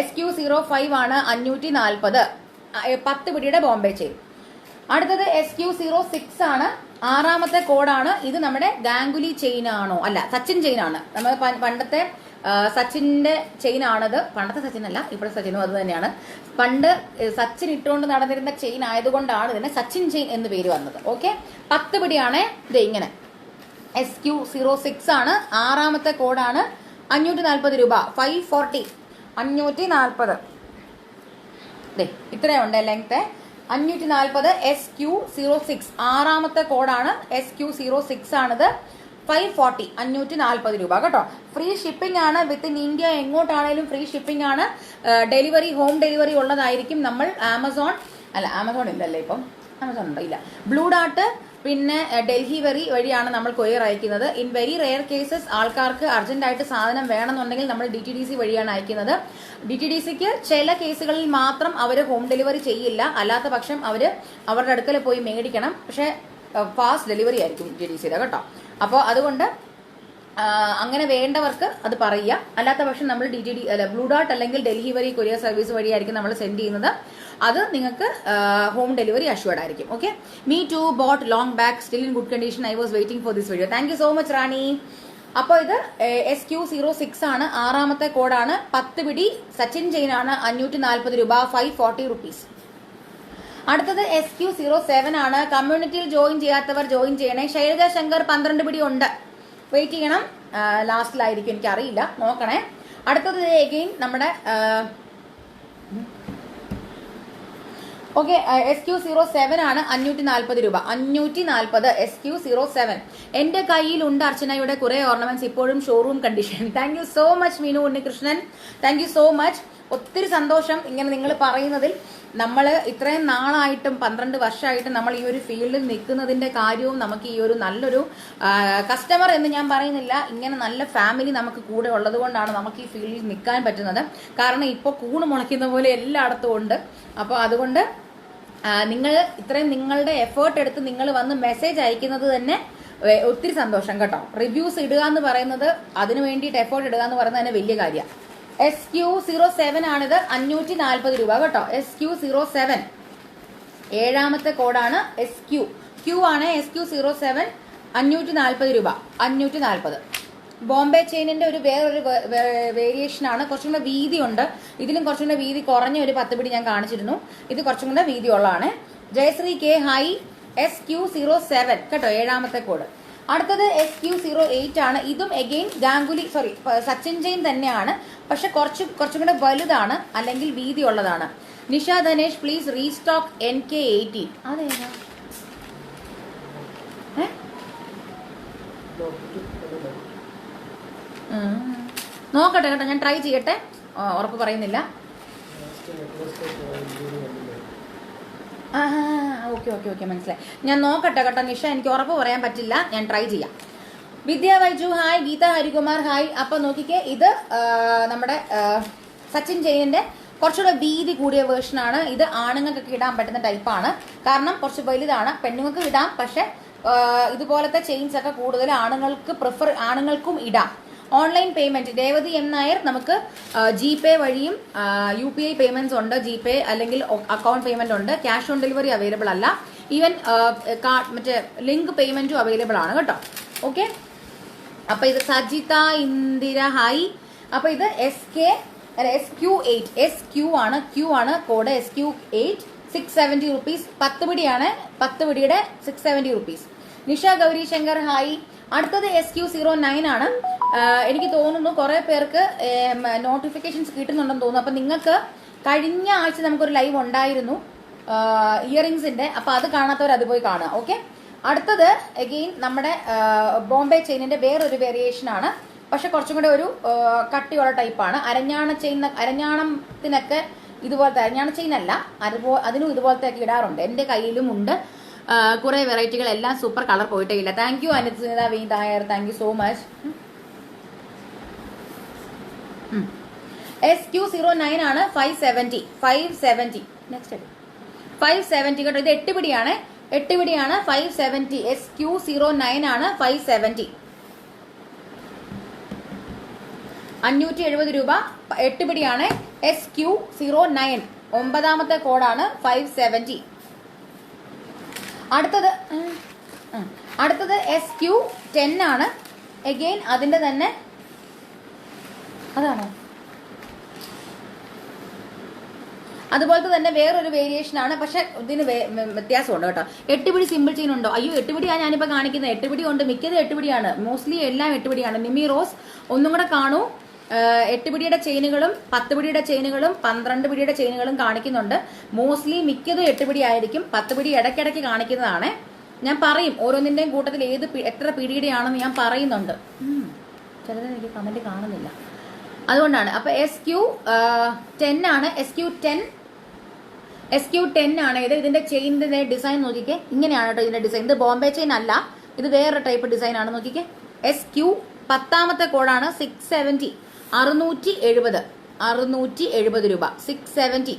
SQ05 ആണ് 540, 10 പിടിയുടെ ബോംബെ ചെയിൻ. അടുത്തത് SQ06 ആണ്, 6ാമത്തെ കോഡാണ്. ഇത് നമ്മുടെ ഗാംഗുലി ചെയിൻ ആണോ? അല്ല, സച്ചിൻ ചെയിൻ ആണ്. നമ്മൾ പണ്ടത്തെ സച്ചിന്റെ ചെയിൻ ആണത്. പണ്ടത്തെ സച്ചിൻ അല്ല, ഇപ്പോഴത്തെ സച്ചിനും അത് തന്നെയാണ്. പണ്ട് സച്ചിൻ ഇട്ടുകൊണ്ട് നടന്നിരുന്ന ചെയിൻ ആയതുകൊണ്ടാണ് ഇതിനെ സച്ചിൻ ചെയിൻ എന്ന് പേര് വന്നത്. ഓക്കെ, 10 പിടിയാണ്. ഇത് ഇങ്ങനെ SQ06 ആണ്, 6ാമത്തെ കോഡാണ്. 540 രൂപ, 540, 540. ഇത്രയുണ്ട് ലെങ്ത്. 540 SQ06, 6ാമത്തെ കോഡാണ്. SQ06 ആണിത്. 540, 540 രൂപ കേട്ടോ. ഫ്രീ ഷിപ്പിംഗ് ആണ്. വിത്തിൻ ഇന്ത്യ എങ്ങോട്ടാണേലും ഫ്രീ ഷിപ്പിംഗ് ആണ്. ഡെലിവറി, ഹോം ഡെലിവറി ഉള്ളതായിരിക്കും. നമ്മൾ ആമസോൺ ഇല്ലല്ലേ ഇപ്പം? ആമസോൺ ഉണ്ടോ? ഇല്ല. ബ്ലൂ ഡാർട്ട് പിന്നെ ഡൽഹി വഴിയാണ് നമ്മൾ കൊറിയർ അയക്കുന്നത്. ഇൻ വെരി റെയർ കേസസ് ആൾക്കാർക്ക് അർജന്റായിട്ട് സാധനം വേണമെന്നുണ്ടെങ്കിൽ നമ്മൾ DTDC വഴിയാണ് അയക്കുന്നത്. DTDCക്ക് ചില കേസുകളിൽ മാത്രം അവർ ഹോം ഡെലിവറി ചെയ്യില്ല, അല്ലാത്ത പക്ഷം അവരുടെ അടുക്കൽ പോയി മേടിക്കണം. പക്ഷെ ഫാസ്റ്റ് ഡെലിവറി ആയിരിക്കും DTDCയുടെ കേട്ടോ. അപ്പോൾ അതുകൊണ്ട് അങ്ങനെ വേണ്ടവർക്ക് അത് പറയുക. അല്ലാത്ത പക്ഷം നമ്മൾ ബ്ലൂ ഡാർട്ട് അല്ലെങ്കിൽ ഡൽഹി വഴി കൊറിയർ സർവീസ് വഴിയായിരിക്കും നമ്മൾ സെൻഡ് ചെയ്യുന്നത്. അത് നിങ്ങൾക്ക് ഹോം ഡെലിവറി അഷ്വർഡ് ആയിരിക്കും. Okay, me too bought long back, still in good condition. I was waiting for this video. Thank you so much Rani. അപ്പോൾ ഇത് SQ06 ആണ്, 6ാമത്തെ കോഡാണ്. 10 പിടി സച്ചിൻ ചെയിൻ ആണ്. 540 രൂപ, 540 റുപ്പീസ്. അടുത്തത് SQ07 ആണ്. കമ്മ്യൂണിറ്റിയിൽ ജോയിൻ ചെയ്യാത്തവർ ജോയിൻ ചെയ്യണേ. ശൈലജ ശങ്കർ 12 പിടി ഉണ്ട്, വെയിറ്റ് ചെയ്യണം. ലാസ്റ്റിലായിരിക്കും, എനിക്കറിയില്ല, നോക്കണേ. അടുത്തത് എഗെയിൻ നമ്മുടെ ഓക്കെ SQ07 ആണ്. 540 രൂപ, 540 SQ07. എന്റെ കയ്യിലുണ്ട് അർച്ചനയുടെ കുറെ ഓർണമെന്റ്സ്, ഇപ്പോഴും showroom condition. Thank you so much Meenu Unnikrishnan, thank you so much. ഒത്തിരി സന്തോഷം ഇങ്ങനെ നിങ്ങൾ പറയുന്നതിൽ. നമ്മൾ ഇത്രയും നാളായിട്ടും 12 വർഷമായിട്ടും നമ്മൾ ഈ ഒരു ഫീൽഡിൽ നിൽക്കുന്നതിന്റെ കാര്യവും നമുക്ക് ഈ ഒരു നല്ലൊരു കസ്റ്റമർ എന്ന് ഞാൻ പറയുന്നില്ല, ഇങ്ങനെ നല്ല ഫാമിലി നമുക്ക് കൂടെ ഉള്ളത് കൊണ്ടാണ് നമുക്ക് ഈ ഫീൽഡിൽ നിൽക്കാൻ പറ്റുന്നത്. കാരണം ഇപ്പോൾ കൂണ് മുളയ്ക്കുന്ന പോലെ എല്ലായിടത്തും ഉണ്ട്. അപ്പോൾ അതുകൊണ്ട് നിങ്ങൾ ഇത്രയും നിങ്ങളുടെ എഫേർട്ട് എടുത്ത് നിങ്ങൾ വന്ന് മെസ്സേജ് അയക്കുന്നത് തന്നെ ഒത്തിരി സന്തോഷം കേട്ടോ. റിവ്യൂസ് ഇടുക എന്ന് പറയുന്നത്, അതിന് വേണ്ടിയിട്ട് എഫേർട്ട് ഇടുക എന്ന് പറയുന്നത് തന്നെ വലിയ കാര്യമാണ്. SQ07 ആണിത്, 540 രൂപ കേട്ടോ. SQ07 7ാമത്തെ കോഡാണ്. Q ആണ്. SQ07 540 രൂപ, 540. ബോംബെ ചെയിനിന്റെ ഒരു വേറൊരു വേരിയേഷൻ ആണ്. കുറച്ചും കൂടെ വീതി ഉണ്ട്. ഇതിലും കുറച്ചും കൂടെ വീതി കുറഞ്ഞ ഒരു 10 പിടി ഞാൻ കാണിച്ചിരുന്നു. ഇത് കുറച്ചും കൂടെ വീതി ഉള്ളതാണ്. Jayashree K high. SQ07 കേട്ടോ, 7ാമത്തെ കോഡ്. അടുത്തത് SQ08 ആണ്. ഇതും എഗെയിൻ സച്ചിൻ ചെയിൻ തന്നെയാണ്, പക്ഷെ കുറച്ചും കൂടെ വലുതാണ്, അല്ലെങ്കിൽ വീതി ഉള്ളതാണ്. Nisha Dhanesh please restock NK18. അതേതാ? നോക്കട്ടെ കേട്ടോ, ഞാൻ ട്രൈ ചെയ്യട്ടെ, ഉറപ്പ് പറയുന്നില്ല. ഓക്കെ ഓക്കെ ഓക്കെ, മനസ്സിലായി. ഞാൻ നോക്കട്ടെ കേട്ടോ നിഷ, എനിക്ക് ഉറപ്പ് പറയാൻ പറ്റില്ല, ഞാൻ ട്രൈ ചെയ്യാം. വിദ്യ വൈജു ഹായ്, ഗീത ഹരികുമാർ ഹായ്. അപ്പം നോക്കിക്കേ, ഇത് നമ്മുടെ സച്ചിൻ ജെയിനിന്റെ കുറച്ചുകൂടെ വീതി കൂടിയ വേർഷനാണ്. ഇത് ആണുങ്ങൾക്കൊക്കെ ഇടാൻ പറ്റുന്ന ടൈപ്പാണ്, കാരണം കുറച്ച് വലുതാണ്. പെണ്ണുങ്ങൾക്ക് ഇടാം, പക്ഷെ ഇതുപോലത്തെ ചെയിൻസ് ഒക്കെ കൂടുതൽ ആണുങ്ങൾക്കും ഇടാം. Online payment Revathi M Nair, നമുക്ക് GPay വഴിയും UPI പേയ്മെന്റ്സ് ഉണ്ട്. GPay അല്ലെങ്കിൽ അക്കൗണ്ട് പേയ്മെന്റ് ഉണ്ട്. ക്യാഷ് ഓൺ ഡെലിവറി അവൈലബിൾ അല്ല. ഈവൻ മറ്റേ ലിങ്ക് പേയ്മെന്റും അവൈലബിൾ ആണ് കേട്ടോ. ഓക്കെ, അപ്പൊ ഇത് സജിത ഇന്ദിര ഹായ്. അപ്പൊ ഇത് SQ8 SQ ആണ്, Q ആണ് code. SQ8 670 rupees. 10 പിടിയാണ്, 10 പിടിയുടെ 670 rupees. Nisha Gauri Shankar hi. അടുത്തത് SQ09 ആണ്. എനിക്ക് തോന്നുന്നു കുറെ പേർക്ക് നോട്ടിഫിക്കേഷൻസ് കിട്ടുന്നുണ്ടെന്ന് തോന്നുന്നു. അപ്പൊ നിങ്ങൾക്ക് കഴിഞ്ഞ ആഴ്ച നമുക്കൊരു ലൈവ് ഉണ്ടായിരുന്നു ഇയറിംഗ്സിന്റെ, അപ്പൊ അത് കാണാത്തവർ അത് പോയി കാണുക. ഓക്കെ, അടുത്തത് അഗെയിൻ നമ്മുടെ ബോംബെ ചെയിനിന്റെ വേറൊരു വേരിയേഷൻ ആണ്, പക്ഷെ കുറച്ചും കൂടെ ഒരു കട്ടിയുള്ള ടൈപ്പാണ്. അരഞ്ഞാണത്തിനൊക്കെ ഇതുപോലത്തെ, അരഞ്ഞാണ ചെയിൻ അല്ല, അതിനും ഇതുപോലത്തെ ഒക്കെ ഇടാറുണ്ട്. എന്റെ കയ്യിലും ഉണ്ട് കുറെ വെറൈറ്റികൾ. എല്ലാം സൂപ്പർ, കളർ പോയിട്ടേ ഇല്ല. താങ്ക് യു അനിത വീതായർ, thank you so much. SQ09 ആണ് 570. നെക്സ്റ്റ് 570 കേട്ടോ. ഇത് 8 പിടിയാണ്, 8 പിടിയാണ് 570. SQ09 ആണ് 570. 570 രൂപ 8 പിടിയാണ്. SQ09 9ാമത്തെ കോഡാണ് 570. അടുത്തത് SQ10 ആണ്. അഗെയിൻ അതിന്റെ തന്നെ, അതാണോ, അതുപോലത്തെ തന്നെ വേറൊരു വേരിയേഷൻ ആണ്, പക്ഷെ ഇതിന് വ്യത്യാസമുണ്ട് കേട്ടോ. 8 പിടി സിമ്പിൾ ചെയിൻ ഉണ്ടോ? അയ്യോ, 8 പിടിയാണ് ഞാനിപ്പോ കാണിക്കുന്നത്. 8 പിടി ഉണ്ട്, മിക്കത് 8 പിടിയാണ്, മോസ്റ്റ്ലി എല്ലാം 8 പിടിയാണ്. നിമി റോസ് ഒന്നും കൂടെ കാണൂ. 8 പിടിയുടെ ചെയിനുകളും 10 പിടിയുടെ ചെയിനുകളും 12 പിടിയുടെ ചെയിനുകളും കാണിക്കുന്നുണ്ട്. മോസ്റ്റ്ലി മിക്കത് 8 പിടി ആയിരിക്കും. 10 പിടി ഇടയ്ക്കിടയ്ക്ക് കാണിക്കുന്നതാണ്. ഞാൻ പറയും ഓരോന്നിന്റെയും കൂട്ടത്തിൽ എത്ര പിടിയുടെ ആണെന്ന് ഞാൻ പറയുന്നുണ്ട്. ചിലത് എനിക്ക് കമന്റ് കാണുന്നില്ല, അതുകൊണ്ടാണ്. അപ്പൊ SQ10 ആണ്. SQ10 ആണ്. ഇതിന്റെ ചെയിനിന്റെ ഡിസൈൻ നോക്കിക്കേ, ഇങ്ങനെയാണ് കേട്ടോ ഇതിന്റെ ഡിസൈൻ. ഇത് ബോംബെ ചെയിൻ അല്ല, ഇത് വേറെ ടൈപ്പ് ഡിസൈൻ ആണ്. നോക്കിക്കേ, SQ 10ാമത്തെ കോഡാണ് 670. 670 രൂപ. 670.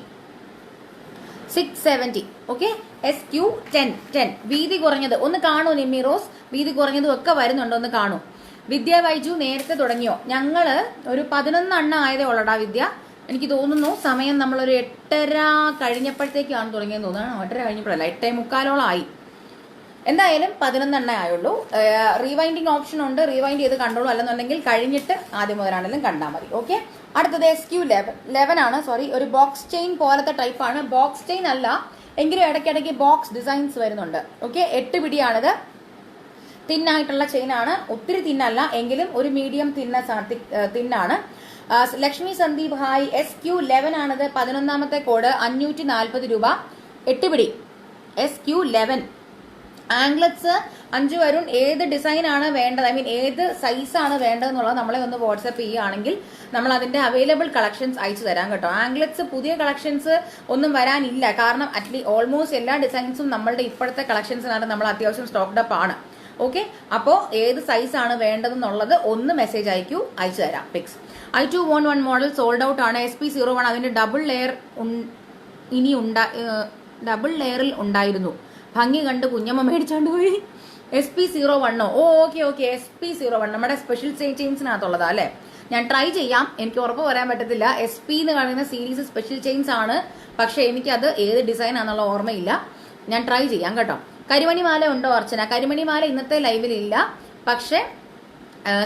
Okay, SQ10. വീതി കുറഞ്ഞത് ഒന്ന് കാണൂ നിമ്മി റോസ്, വീതി കുറഞ്ഞതും ഒക്കെ വരുന്നുണ്ടോ ഒന്ന് കാണൂ. വിദ്യ വൈജു നേരത്തെ തുടങ്ങിയോ? ഞങ്ങള് ഒരു 11 എണ്ണം ആയതേ ഉള്ളടാ വിദ്യ. എനിക്ക് തോന്നുന്നു സമയം നമ്മളൊരു 8:30 കഴിഞ്ഞപ്പോഴത്തേക്കാണ് തുടങ്ങിയെന്ന് തോന്നുന്നു. 8:30 കഴിഞ്ഞപ്പോഴല്ല, 8:45 ആയി. എന്തായാലും 11 എണ്ണേ ആയുള്ളൂ. റീവൈൻഡിങ് ഓപ്ഷൻ ഉണ്ട്, റീവൈൻഡ് ചെയ്ത് കണ്ടോളൂ. അല്ലെന്നുണ്ടെങ്കിൽ കഴിഞ്ഞിട്ട് ആദ്യം മുതലാണെങ്കിലും കണ്ടാൽ മതി. ഓക്കെ, അടുത്തത് SQ11 ആണ്. സോറി, ഒരു ബോക്സ് ചെയിൻ പോലത്തെ ടൈപ്പാണ്. ബോക്സ് ചെയിൻ അല്ല എങ്കിലും ഇടയ്ക്കിടയ്ക്ക് ബോക്സ് ഡിസൈൻസ് വരുന്നുണ്ട്. ഓക്കെ, 8 പിടിയാണിത്. തിന്നായിട്ടുള്ള ചെയിനാണ്, ഒത്തിരി തിന്നല്ല എങ്കിലും ഒരു മീഡിയം തിന്നാണ്. ലക്ഷ്മി സന്ദീപ് ഹായ്. SQ11 ആണിത്. 11ാമത്തെ കോഡ് 540 രൂപ. 8 പിടി SQ11. ആംഗ്ലറ്റ്സ് 5 വരുൺ. ഏത് ഡിസൈൻ ആണ് വേണ്ടത്, ഐ മീൻ ഏത് സൈസ് ആണ് വേണ്ടതെന്നുള്ളത് നമ്മളെ ഒന്ന് വാട്സ്ആപ്പ് ചെയ്യുകയാണെങ്കിൽ നമ്മൾ അതിന്റെ അവൈലബിൾ കളക്ഷൻസ് അയച്ചു തരാം കേട്ടോ. ആംഗ്ലറ്റ്സ് പുതിയ കളക്ഷൻസ് ഒന്നും വരാനില്ല, കാരണം ഓൾമോസ്റ്റ് എല്ലാ ഡിസൈൻസും നമ്മളുടെ ഇപ്പോഴത്തെ കളക്ഷൻസിനാണ് നമ്മൾ അത്യാവശ്യം സ്റ്റോക്ക്ഡ് അപ്പ് ആണ്. ഓക്കെ, അപ്പോൾ ഏത് സൈസ് ആണ് വേണ്ടതെന്നുള്ളത് ഒന്ന് മെസ്സേജ് അയച്ചു തരാം. Pics I211 model sold out ആണ്. SP01 അതിന്റെ ഡബിൾ ലെയറിൽ ഉണ്ടായിരുന്നു. ഭംഗി കണ്ട് കുഞ്ഞമ്മ മേടിച്ചോണ്ട് പോയി. SP01 okay. SP01 നമ്മുടെ സ്പെഷ്യൽ ചെയിൻസിനകത്തുള്ളതാ അല്ലെ? ഞാൻ ട്രൈ ചെയ്യാം, എനിക്ക് ഉറപ്പ് പറയാൻ പറ്റത്തില്ല. SP എന്ന് പറയുന്ന സീരീസ് സ്പെഷ്യൽ ചെയിൻസ് ആണ്, പക്ഷെ എനിക്കത് ഏത് ഡിസൈൻ ആണെന്നുള്ള ഓർമ്മയില്ല. ഞാൻ ട്രൈ ചെയ്യാം കേട്ടോ. കരിമണിമാല ഉണ്ടോ അർച്ചന? കരിമണിമാല ഇന്നത്തെ ലൈവിലില്ല, പക്ഷെ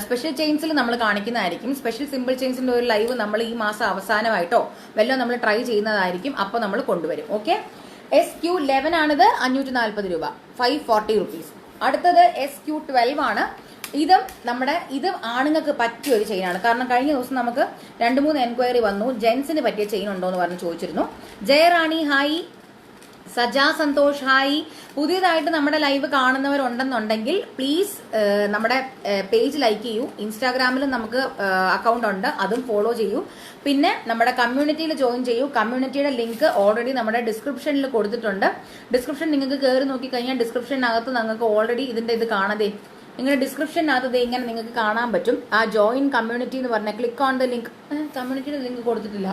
സ്പെഷ്യൽ ചെയിൻസിൽ നമ്മൾ കാണിക്കുന്നതായിരിക്കും. സ്പെഷ്യൽ സിമ്പിൾ ചെയിൻസിന്റെ ഒരു ലൈവ് നമ്മൾ ഈ മാസം അവസാനമായിട്ടോ വല്ലതും നമ്മൾ ട്രൈ ചെയ്യുന്നതായിരിക്കും. അപ്പോൾ നമ്മൾ കൊണ്ടുവരും. ഓക്കെ, SQ11 ആണിത്. 540 രൂപ. 540 rupees. അടുത്തത് SQ12 ആണ്. ഇത് ആണുങ്ങൾക്ക് പറ്റിയ ഒരു ചെയിനാണ്. കാരണം കഴിഞ്ഞ ദിവസം നമുക്ക് 2-3 എൻക്വയറി വന്നു, ജെൻസിന് പറ്റിയ ചെയിൻ ഉണ്ടോ എന്ന് പറഞ്ഞ് ചോദിച്ചിരുന്നു. ജയറാണി ഹായ്. സജാ സന്തോഷ് ഹായ്. പുതിയതായിട്ട് നമ്മുടെ ലൈവ് കാണുന്നവരുണ്ടെന്നുണ്ടെങ്കിൽ പ്ലീസ് നമ്മുടെ പേജ് ലൈക്ക് ചെയ്യൂ. ഇൻസ്റ്റാഗ്രാമിലും നമുക്ക് അക്കൗണ്ട് ഉണ്ട്, അതും ഫോളോ ചെയ്യൂ. പിന്നെ നമ്മുടെ കമ്മ്യൂണിറ്റിയിൽ ജോയിൻ ചെയ്യൂ. കമ്മ്യൂണിറ്റിയുടെ ലിങ്ക് ഓൾറെഡി നമ്മുടെ ഡിസ്ക്രിപ്ഷനിൽ കൊടുത്തിട്ടുണ്ട്. ഡിസ്ക്രിപ്ഷൻ നിങ്ങൾക്ക് കയറി നോക്കിക്കഴിഞ്ഞാൽ ഡിസ്ക്രിപ്ഷനകത്ത് നിങ്ങൾക്ക് ഓൾറെഡി ഇതിന്റെ ഇത് കാണാതെ നിങ്ങളുടെ ഡിസ്ക്രിപ്ഷനകത്ത് ഇങ്ങനെ നിങ്ങൾക്ക് കാണാൻ പറ്റും. ആ ജോയിൻ കമ്മ്യൂണിറ്റി എന്ന് പറഞ്ഞാൽ ക്ലിക്ക് ഓൺ ദ ലിങ്ക്. കമ്മ്യൂണിറ്റിയുടെ ലിങ്ക് കൊടുത്തിട്ടില്ല.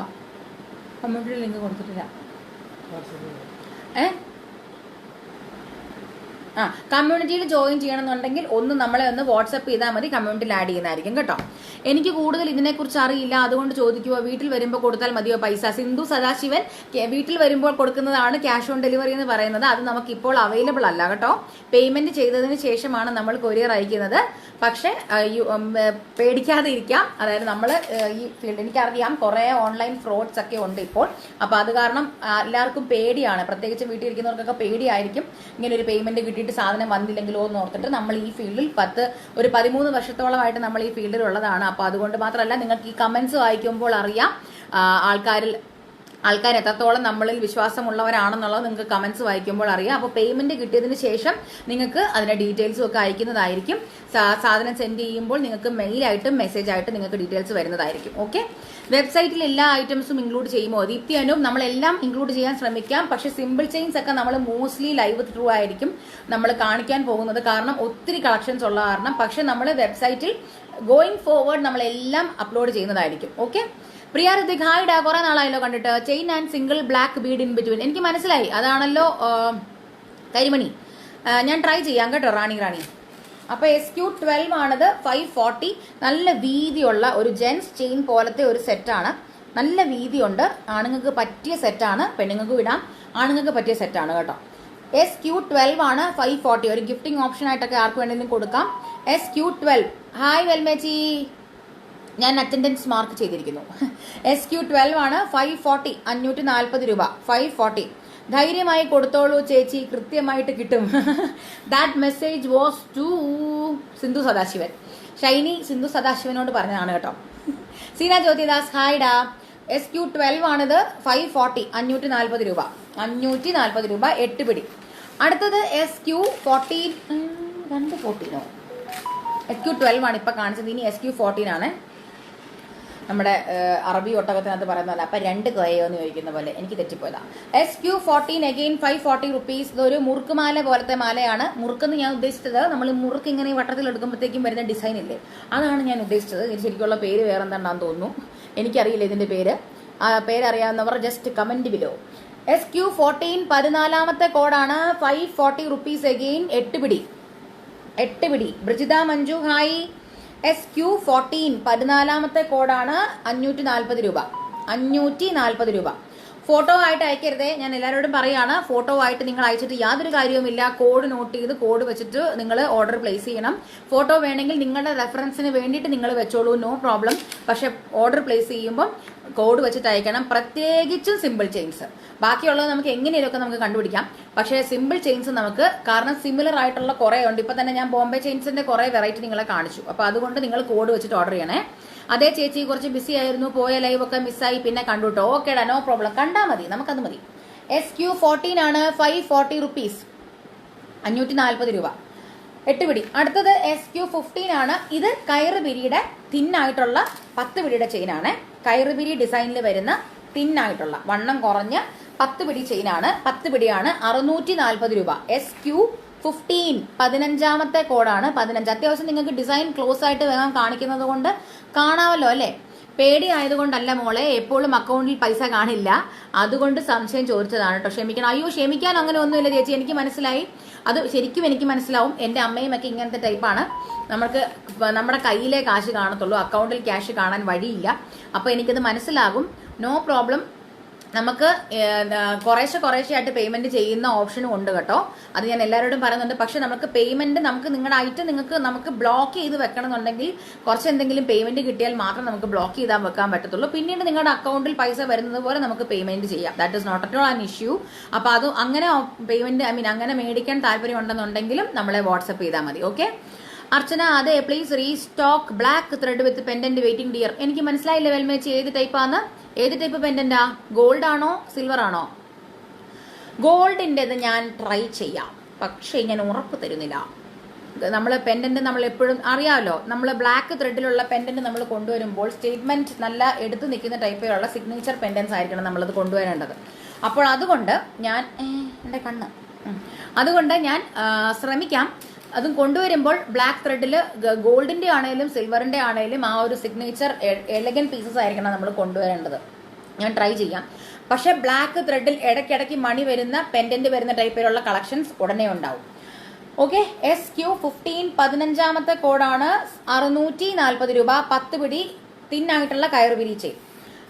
കമ്മ്യൂണിറ്റിയിൽ ജോയിൻ ചെയ്യണമെന്നുണ്ടെങ്കിൽ നമ്മളെ ഒന്ന് വാട്സപ്പ് ചെയ്താൽ മതി. കമ്മ്യൂണിറ്റിയിൽ ആഡ് ചെയ്യുന്നതായിരിക്കും കേട്ടോ. എനിക്ക് കൂടുതൽ ഇതിനെക്കുറിച്ച് അറിയില്ല, അതുകൊണ്ട് ചോദിക്കുക. വീട്ടിൽ വരുമ്പോൾ കൊടുത്താൽ മതിയോ പൈസ? സിന്ധു സദാശിവൻ, വീട്ടിൽ വരുമ്പോൾ കൊടുക്കുന്നതാണ് ക്യാഷ് ഓൺ ഡെലിവറി എന്ന് പറയുന്നത്. അത് നമുക്ക് ഇപ്പോൾ അവൈലബിൾ അല്ല കേട്ടോ. പേയ്മെന്റ് ചെയ്തതിന് ശേഷമാണ് നമ്മൾ കൊറിയർ അയക്കുന്നത്. പക്ഷെ പേടിക്കാതെ ഇരിക്കാം. അതായത് നമ്മൾ ഈ ഫീൽഡ് എനിക്കറിയാം കുറെ ഓൺലൈൻ ഫ്രോഡ്സ് ഒക്കെ ഉണ്ട് ഇപ്പോൾ. അപ്പൊ അത് കാരണം എല്ലാവർക്കും പേടിയാണ്, പ്രത്യേകിച്ച് വീട്ടിലിരിക്കുന്നവർക്കൊക്കെ പേടിയായിരിക്കും. ഇങ്ങനെ ഒരു പേയ്മെന്റ് കിട്ടിയിട്ട് സാധനം വന്നില്ലെങ്കിലോ എന്ന് ഓർത്തിട്ട് നമ്മൾ ഈ ഫീൽഡിൽ 13 വർഷത്തോളമായിട്ട് നമ്മൾ ഈ ഫീൽഡിൽ ഉള്ളതാണ്. അപ്പൊ അതുകൊണ്ട് മാത്രമല്ല, നിങ്ങൾക്ക് ഈ കമന്റ്സ് വായിക്കുമ്പോൾ അറിയാം ആൾക്കാർ എത്രത്തോളം നമ്മളിൽ വിശ്വാസമുള്ളവരാണെന്നുള്ളത് നിങ്ങൾക്ക് കമന്റ്സ് വായിക്കുമ്പോൾ അറിയാം. അപ്പോൾ പേയ്മെന്റ് കിട്ടിയതിന് ശേഷം നിങ്ങൾക്ക് അതിന്റെ ഡീറ്റെയിൽസും ഒക്കെ അയക്കുന്നതായിരിക്കും. സാധനം സെൻഡ് ചെയ്യുമ്പോൾ നിങ്ങൾക്ക് മെയിലായിട്ടും മെസ്സേജ് ആയിട്ടും നിങ്ങൾക്ക് ഡീറ്റെയിൽസ് വരുന്നതായിരിക്കും. ഓക്കെ, വെബ്സൈറ്റിൽ എല്ലാ ഐറ്റംസും ഇൻക്ലൂഡ് ചെയ്യുമോ? ദീപ്തി അനുവും നമ്മളെല്ലാം ഇൻക്ലൂഡ് ചെയ്യാൻ ശ്രമിക്കാം. പക്ഷെ സിമ്പിൾ ചെയിൻസ് ഒക്കെ നമ്മൾ മോസ്റ്റ്ലി ലൈവ് ത്രൂ ആയിരിക്കും നമ്മൾ കാണിക്കാൻ പോകുന്നത്. കാരണം ഒത്തിരി കളക്ഷൻസ് ഉള്ള കാരണം. പക്ഷെ നമ്മൾ വെബ്സൈറ്റിൽ ഗോയിങ് ഫോർവേഡ് നമ്മളെല്ലാം അപ്ലോഡ് ചെയ്യുന്നതായിരിക്കും. ഓക്കെ, പ്രിയ ഋതിക് ഹായ് ഡാ, കുറെ നാളായല്ലോ കണ്ടിട്ട്. Chain and single black Bede in between. എനിക്ക് മനസ്സിലായി, അതാണല്ലോ കരിമണി. ഞാൻ ട്രൈ ചെയ്യാം കേട്ടോ റാണി. അപ്പൊ SQ12 ആണിത്. 540. നല്ല വീതിയുള്ള ഒരു ജെൻസ് ചെയിൻ പോലത്തെ ഒരു സെറ്റാണ്. നല്ല വീതിയുണ്ട്. ആണുങ്ങൾക്ക് പറ്റിയ സെറ്റാണ്. പെണ്ണുങ്ങൾക്ക് ഇടാം. ആണുങ്ങൾക്ക് പറ്റിയ സെറ്റാണ് കേട്ടോ. SQ12 ആണ്. 540. ഒരു ഗിഫ്റ്റിംഗ് ഓപ്ഷൻ ആയിട്ടൊക്കെ ആർക്ക് വേണമെങ്കിലും കൊടുക്കാം. SQ12. ഹായ് വെൽമേച്ചി, ഞാൻ അറ്റൻഡൻസ് മാർക്ക് ചെയ്തിരിക്കുന്നു. SQ12 ആണ്. 540. 540 രൂപ. 540. ധൈര്യമായി കൊടുത്തോളൂ ചേച്ചി, കൃത്യമായിട്ട് കിട്ടും. That message was to Sindhu Sadasivan. Shiny Sindhu സദാശിവനോട് പറഞ്ഞതാണ് കേട്ടോ. സീന ജ്യോതിദാസ് ഹായ് ഡാ. SQ12 ആണിത്. 540. 540 രൂപ. 540 രൂപ 8 പിടി. അടുത്തത് SQ14. 214. SQ12 ആണ് ഇപ്പൊ കാണിച്ചത്. ഇനി SQ14 ആണ്. നമ്മുടെ അറബി ഒട്ടകത്തിനകത്ത് പറയുന്ന പോലെ. അപ്പൊ 2 കയോ എന്ന് ചോദിക്കുന്ന പോലെ എനിക്ക് തെറ്റിപ്പോയതാ. SQ14 again 540 rupees. ഇതൊരു മുറുക്ക് മാല പോലത്തെ മാലയാണ്. മുറുക്കെന്ന് ഞാൻ ഉദ്ദേശിച്ചത് നമ്മൾ മുറുക്ക് ഇങ്ങനെ വട്ടത്തിൽ എടുക്കുമ്പോഴത്തേക്കും വരുന്ന ഡിസൈൻ ഇല്ലേ, അതാണ് ഞാൻ ഉദ്ദേശിച്ചത്. ഇത് ശരിക്കുള്ള പേര് വേറെ എന്താണെന്ന് തോന്നുന്നു, എനിക്കറിയില്ല ഇതിന്റെ പേര്. പേരറിയാവുന്നവർ ജസ്റ്റ് കമന്റ് ബിലോ. SQ14 14ാമത്തെ കോഡാണ്. 540 റുപ്പീസ് അഗെയിൻ. 8 പിടി. ബ്രിജിത മഞ്ജു ഹായ്. SQ14 14ാമത്തെ കോഡാണ്. 540 രൂപ. 540 രൂപ. ഫോട്ടോ ആയിട്ട് അയക്കരുതേ, ഞാൻ എല്ലാവരോടും പറയാണ്. ഫോട്ടോ ആയിട്ട് നിങ്ങൾ അയച്ചിട്ട് യാതൊരു കാര്യവുമില്ല. കോഡ് നോട്ട് ചെയ്ത് കോഡ് വെച്ചിട്ട് നിങ്ങൾ ഓർഡർ പ്ലേസ് ചെയ്യണം. ഫോട്ടോ വേണമെങ്കിൽ നിങ്ങളുടെ റെഫറൻസിന് വേണ്ടിയിട്ട് നിങ്ങൾ വെച്ചോളൂ, നോ പ്രോബ്ലം. പക്ഷെ ഓർഡർ പ്ലേസ് ചെയ്യുമ്പോൾ കോഡ് വെച്ചിട്ട് അയക്കണം. പ്രത്യേകിച്ചും സിമ്പിൾ ചെയിൻസ്. ബാക്കിയുള്ളത് നമുക്ക് എങ്ങനെയൊക്കെ നമുക്ക് കണ്ടുപിടിക്കാം. പക്ഷേ സിമ്പിൾ ചെയിൻസ് നമുക്ക്, കാരണം സിമിലർ ആയിട്ടുള്ള കുറെ ഉണ്ട്. ഇപ്പൊ തന്നെ ഞാൻ ബോംബെ ചെയിൻസിന്റെ കുറെ വെറൈറ്റി നിങ്ങളെ കാണിച്ചു. അപ്പൊ അതുകൊണ്ട് നിങ്ങൾ കോഡ് വെച്ചിട്ട് ഓർഡർ ചെയ്യണേ. അതേ ചേച്ചി കുറച്ച് ബിസി ആയിരുന്നു, പോയ ലൈവ് ഒക്കെ മിസ്സായി, പിന്നെ കണ്ടുട്ടോ. ഓക്കേടാ, നോ പ്രോബ്ലം. കണ്ടാൽ മതി, നമുക്കത് മതി. SQ14 ആണ്. 540 റുപ്പീസ്. 540 രൂപ. 8 പിടി. അടുത്തത് SQ15 ആണ്. ഇത് കയറുപിരിയുടെ തിന്നായിട്ടുള്ള 10 പിടിയുടെ ചെയിനാണ്. കയറുപിരി ഡിസൈനിൽ വരുന്ന തിന്നായിട്ടുള്ള വണ്ണം കുറഞ്ഞ 10 പിടി ചെയിനാണ്. 10 പിടിയാണ്. 640 രൂപ. SQ15 15ാമത്തെ കോഡാണ്. 15. അത്യാവശ്യം നിങ്ങൾക്ക് ഡിസൈൻ ക്ലോസ് ആയിട്ട് വേഗം കാണിക്കുന്നത് കൊണ്ട് കാണാമല്ലോ അല്ലേ. പേടി ആയതുകൊണ്ടല്ല മോളെ, എപ്പോഴും അക്കൗണ്ടിൽ പൈസ കാണില്ല, അതുകൊണ്ട് സംശയം ചോദിച്ചതാണ് കേട്ടോ. ക്ഷമിക്കണം. അയ്യോ ക്ഷമിക്കാൻ അങ്ങനെ ഒന്നുമില്ല ചേച്ചി, എനിക്ക് മനസ്സിലായി. അത് ശരിക്കും എനിക്ക് മനസ്സിലാവും. എൻ്റെ അമ്മയും ഒക്കെ ഇങ്ങനത്തെ ടൈപ്പാണ്. നമ്മുടെ കയ്യിലെ കാശ് കാണത്തുള്ളൂ, അക്കൗണ്ടിൽ ക്യാഷ് കാണാൻ വഴിയില്ല. അപ്പോൾ എനിക്കത് മനസ്സിലാകും. No problem. നമുക്ക് കുറേശ്ശെ ആയിട്ട് പേയ്മെന്റ് ചെയ്യുന്ന ഓപ്ഷനും ഉണ്ട് കേട്ടോ. അത് ഞാൻ എല്ലാവരോടും പറയുന്നുണ്ട്. പക്ഷെ നമുക്ക് പേയ്മെന്റ് നിങ്ങളുടെ ഐറ്റം നമുക്ക് ബ്ലോക്ക് ചെയ്ത് വെക്കണമെന്നുണ്ടെങ്കിൽ കുറച്ച് എന്തെങ്കിലും പേയ്മെന്റ് കിട്ടിയാൽ മാത്രം നമുക്ക് ബ്ലോക്ക് ചെയ്താൽ വെക്കാൻ പറ്റത്തുള്ളൂ. പിന്നീട് നിങ്ങളുടെ അക്കൗണ്ടിൽ പൈസ വരുന്നത് പോലെ നമുക്ക് പേയ്മെന്റ് ചെയ്യാം. That is not at all an issue. അപ്പൊ അത് അങ്ങനെ പേയ്മെന്റ് അങ്ങനെ മേടിക്കാൻ താല്പര്യം ഉണ്ടെന്നുണ്ടെങ്കിലും നമ്മളെ വാട്സപ്പ് ചെയ്താൽ മതി. ഓക്കെ. അർച്ചന അതെ, please restock black thread with pendant waiting dear. എനിക്ക് മനസ്സിലായില്ല വെൽമേച്ച്, ഏത് ടൈപ്പാന്ന്? ഏത് ടൈപ്പ് പെൻഡന്റാ? ഗോൾഡ് ആണോ സിൽവർ ആണോ? ഗോൾഡിൻ്റെത് ഞാൻ ട്രൈ ചെയ്യാം, പക്ഷേ ഞാൻ ഉറപ്പ് തരുന്നില്ല. നമ്മൾ പെൻഡൻറ്റ് നമ്മൾ എപ്പോഴും അറിയാമല്ലോ, നമ്മൾ ബ്ലാക്ക് ത്രെഡിലുള്ള പെൻഡൻറ്റ് നമ്മൾ കൊണ്ടുവരുമ്പോൾ സ്റ്റേറ്റ്മെൻറ്റ് നല്ല എടുത്ത് നിൽക്കുന്ന ടൈപ്പിലുള്ള സിഗ്നേച്ചർ പെൻഡൻസ് ആയിരിക്കണം നമ്മളത് കൊണ്ടുവരേണ്ടത്. അപ്പോൾ അതുകൊണ്ട് ഞാൻ എൻ്റെ കണ്ണ് അതുകൊണ്ട് ഞാൻ ശ്രമിക്കാം. അതും കൊണ്ടുവരുമ്പോൾ ബ്ലാക്ക് ത്രെഡിൽ ഗോൾഡിൻ്റെ ആണെങ്കിലും സിൽവറിൻ്റെ ആണെങ്കിലും ആ ഒരു സിഗ്നേച്ചർ എലഗൻ പീസസ് ആയിരിക്കണം നമ്മൾ കൊണ്ടുവരേണ്ടത്. ഞാൻ ട്രൈ ചെയ്യാം. പക്ഷേ ബ്ലാക്ക് ത്രെഡിൽ ഇടയ്ക്കിടയ്ക്ക് മണി വരുന്ന പെൻഡൻറ്റ് വരുന്ന ടൈപ്പിലുള്ള കളക്ഷൻസ് ഉടനെ ഉണ്ടാവും. ഓക്കെ, SQ15 15ാമത്തെ കോഡാണ് 640 രൂപ, 10 പിടി തിന്നായിട്ടുള്ള കയറുപിരി ചെയിൻ.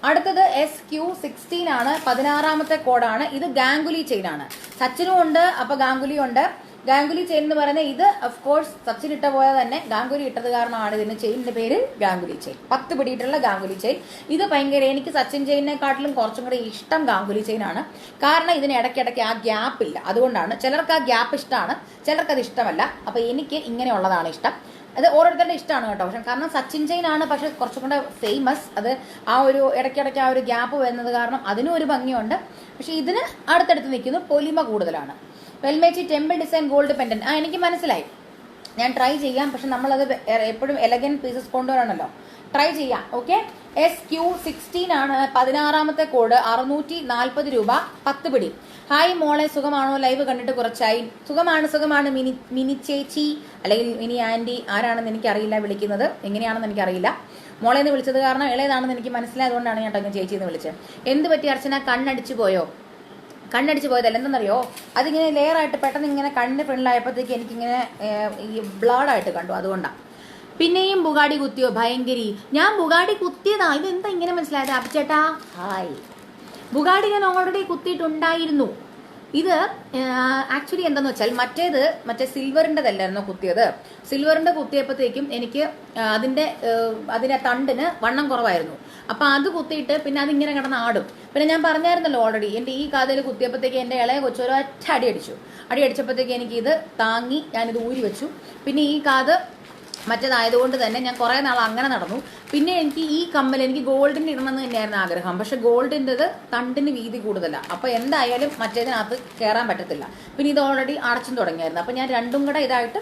അടുത്തത് SQ16 ആണ്, 16ാമത്തെ കോഡാണ്. ഇത് ഗാംഗുലി ചെയിൻ ആണ്. സച്ചിനും ഉണ്ട്, അപ്പൊ ഗാംഗുലി ഉണ്ട്. ഗാംഗുലി ചെയിൻ എന്ന് പറയുന്നത് ഇത് ഓഫ് കോഴ്സ് സച്ചിൻ ഇട്ട പോലെ തന്നെ ഗാംഗുലി ഇട്ടത് കാരണമാണ് ഇതിന്റെ ചെയിനിന്റെ പേര് ഗാംഗുലി ചെയിൻ. 10 പിടിയിട്ടുള്ള ഗാംഗുലി ചെയിൻ. ഇത് ഭയങ്കര, എനിക്ക് സച്ചിൻ ചെയിനെക്കാട്ടിലും കുറച്ചും കൂടി ഇഷ്ടം ഗാംഗുലി ചെയിൻ ആണ്. കാരണം ഇതിന് ഇടയ്ക്കിടയ്ക്ക് ആ ഗ്യാപ്പ് ഇല്ല, അതുകൊണ്ടാണ്. ചിലർക്ക് ആ ഗ്യാപ്പ് ഇഷ്ടമാണ്, ചിലർക്ക് അത് ഇഷ്ടമല്ല. അപ്പൊ എനിക്ക് ഇങ്ങനെയുള്ളതാണ് ഇഷ്ടം. അത് ഓരോരുത്തരുടെ ഇഷ്ടമാണ് കേട്ടോ. പക്ഷെ കാരണം സച്ചിൻ ചെയിൻ ആണ് പക്ഷെ കുറച്ചും കൂടെ ഫേമസ്. അത് ആ ഒരു ഇടയ്ക്കിടയ്ക്ക് ആ ഒരു ഗ്യാപ്പ് വരുന്നത് കാരണം അതിനും ഒരു ഭംഗിയുണ്ട്. പക്ഷെ ഇതിന് അടുത്തടുത്ത് നിൽക്കുന്നു, പൊലിമ കൂടുതലാണ്. വെൽമേച്ചി ടെമ്പിൾ ഡിസൈൻ ഗോൾഡ് പെൻഡന്റ്. എനിക്ക് മനസ്സിലായി, ഞാൻ ട്രൈ ചെയ്യാം. പക്ഷെ നമ്മളത് എപ്പോഴും എലഗൻ പീസസ് കൊണ്ടുവരണമല്ലോ, ട്രൈ ചെയ്യാം. ഓക്കെ, SQ16 ആണ്, 16ാമത്തെ കോഡ്, 640 രൂപ, 10 പിടി. ഹായ് മോളെ, സുഖമാണോ? ലൈവ് കണ്ടിട്ട് കുറച്ചായി. സുഖമാണ്. മിനി ചേച്ചി അല്ലെങ്കിൽ മിനി ആൻറ്റി ആരാണെന്ന് എനിക്കറിയില്ല, വിളിക്കുന്നത് എങ്ങനെയാണെന്ന് എനിക്കറിയില്ല. മോളെ എന്ന് വിളിച്ചത് കാരണം ഇളയതാണെന്ന് എനിക്ക് മനസ്സിലായതുകൊണ്ടാണ് ഞാൻ ടങ്ങ് ചേച്ചി എന്ന് വിളിച്ചത്. എന്ത് പറ്റി അർച്ചന, കണ്ണടിച്ചു പോയോ? കണ്ണടിച്ച് പോയതല്ല, എന്തെന്നറിയോ, അതിങ്ങനെ ലെയറായിട്ട് പെട്ടെന്ന് ഇങ്ങനെ കണ്ണിന് ഫ്രണ്ടിലായപ്പോഴത്തേക്ക് എനിക്കിങ്ങനെ ഈ ബ്ലഡായിട്ട് കണ്ടു, അതുകൊണ്ടാണ്. പിന്നെയും ബുഗാടി കുത്തിയോ? ഭയങ്കരി, ഞാൻ ബുഗാടി കുത്തിയതാ. ഇതെന്താ ഇങ്ങനെ മനസ്സിലായത്? അഭിച്ചേട്ടാ ഹായ്. ബുഗാടി ഞാൻ ഓൾറെഡി കുത്തിയിട്ടുണ്ടായിരുന്നു. ഇത് ആക്ച്വലി എന്താന്ന് വെച്ചാൽ മറ്റേ സിൽവറിൻ്റെതല്ലായിരുന്നോ കുത്തിയത്. സിൽവറിൻ്റെ കുത്തിയപ്പോഴത്തേക്കും എനിക്ക് അതിൻ്റെ തണ്ടിന് വണ്ണം കുറവായിരുന്നു. അപ്പം അത് കുത്തിയിട്ട് പിന്നെ അതിങ്ങനെ കിടന്ന് ആടും. പിന്നെ ഞാൻ പറഞ്ഞായിരുന്നല്ലോ ഓൾറെഡി, എൻ്റെ ഈ കാതിൽ കുത്തിയപ്പോഴത്തേക്ക് എൻ്റെ ഇളയ കൊച്ചൊരൊറ്റ അടിയടിച്ചപ്പോഴത്തേക്ക് എനിക്കിത് താങ്ങി ഞാനിത് ഊരി വെച്ചു. പിന്നെ ഈ കാത് മറ്റേതായതുകൊണ്ട് തന്നെ ഞാൻ കുറേ നാൾ അങ്ങനെ നടന്നു. പിന്നെ എനിക്ക് ഈ കമ്മൽ എനിക്ക് ഗോൾഡിൻ്റെ ഇടണമെന്ന് തന്നെയായിരുന്നു ആഗ്രഹം. പക്ഷെ ഗോൾഡിൻ്റെത് തണ്ടിന് വീതി കൂടുതലാണ്. അപ്പോൾ എന്തായാലും മറ്റേതിനകത്ത് കയറാൻ പറ്റത്തില്ല. പിന്നെ ഇത് ഓൾറെഡി അടച്ചും തുടങ്ങിയായിരുന്നു. അപ്പോൾ ഞാൻ രണ്ടും കൂടെ ഇതായിട്ട്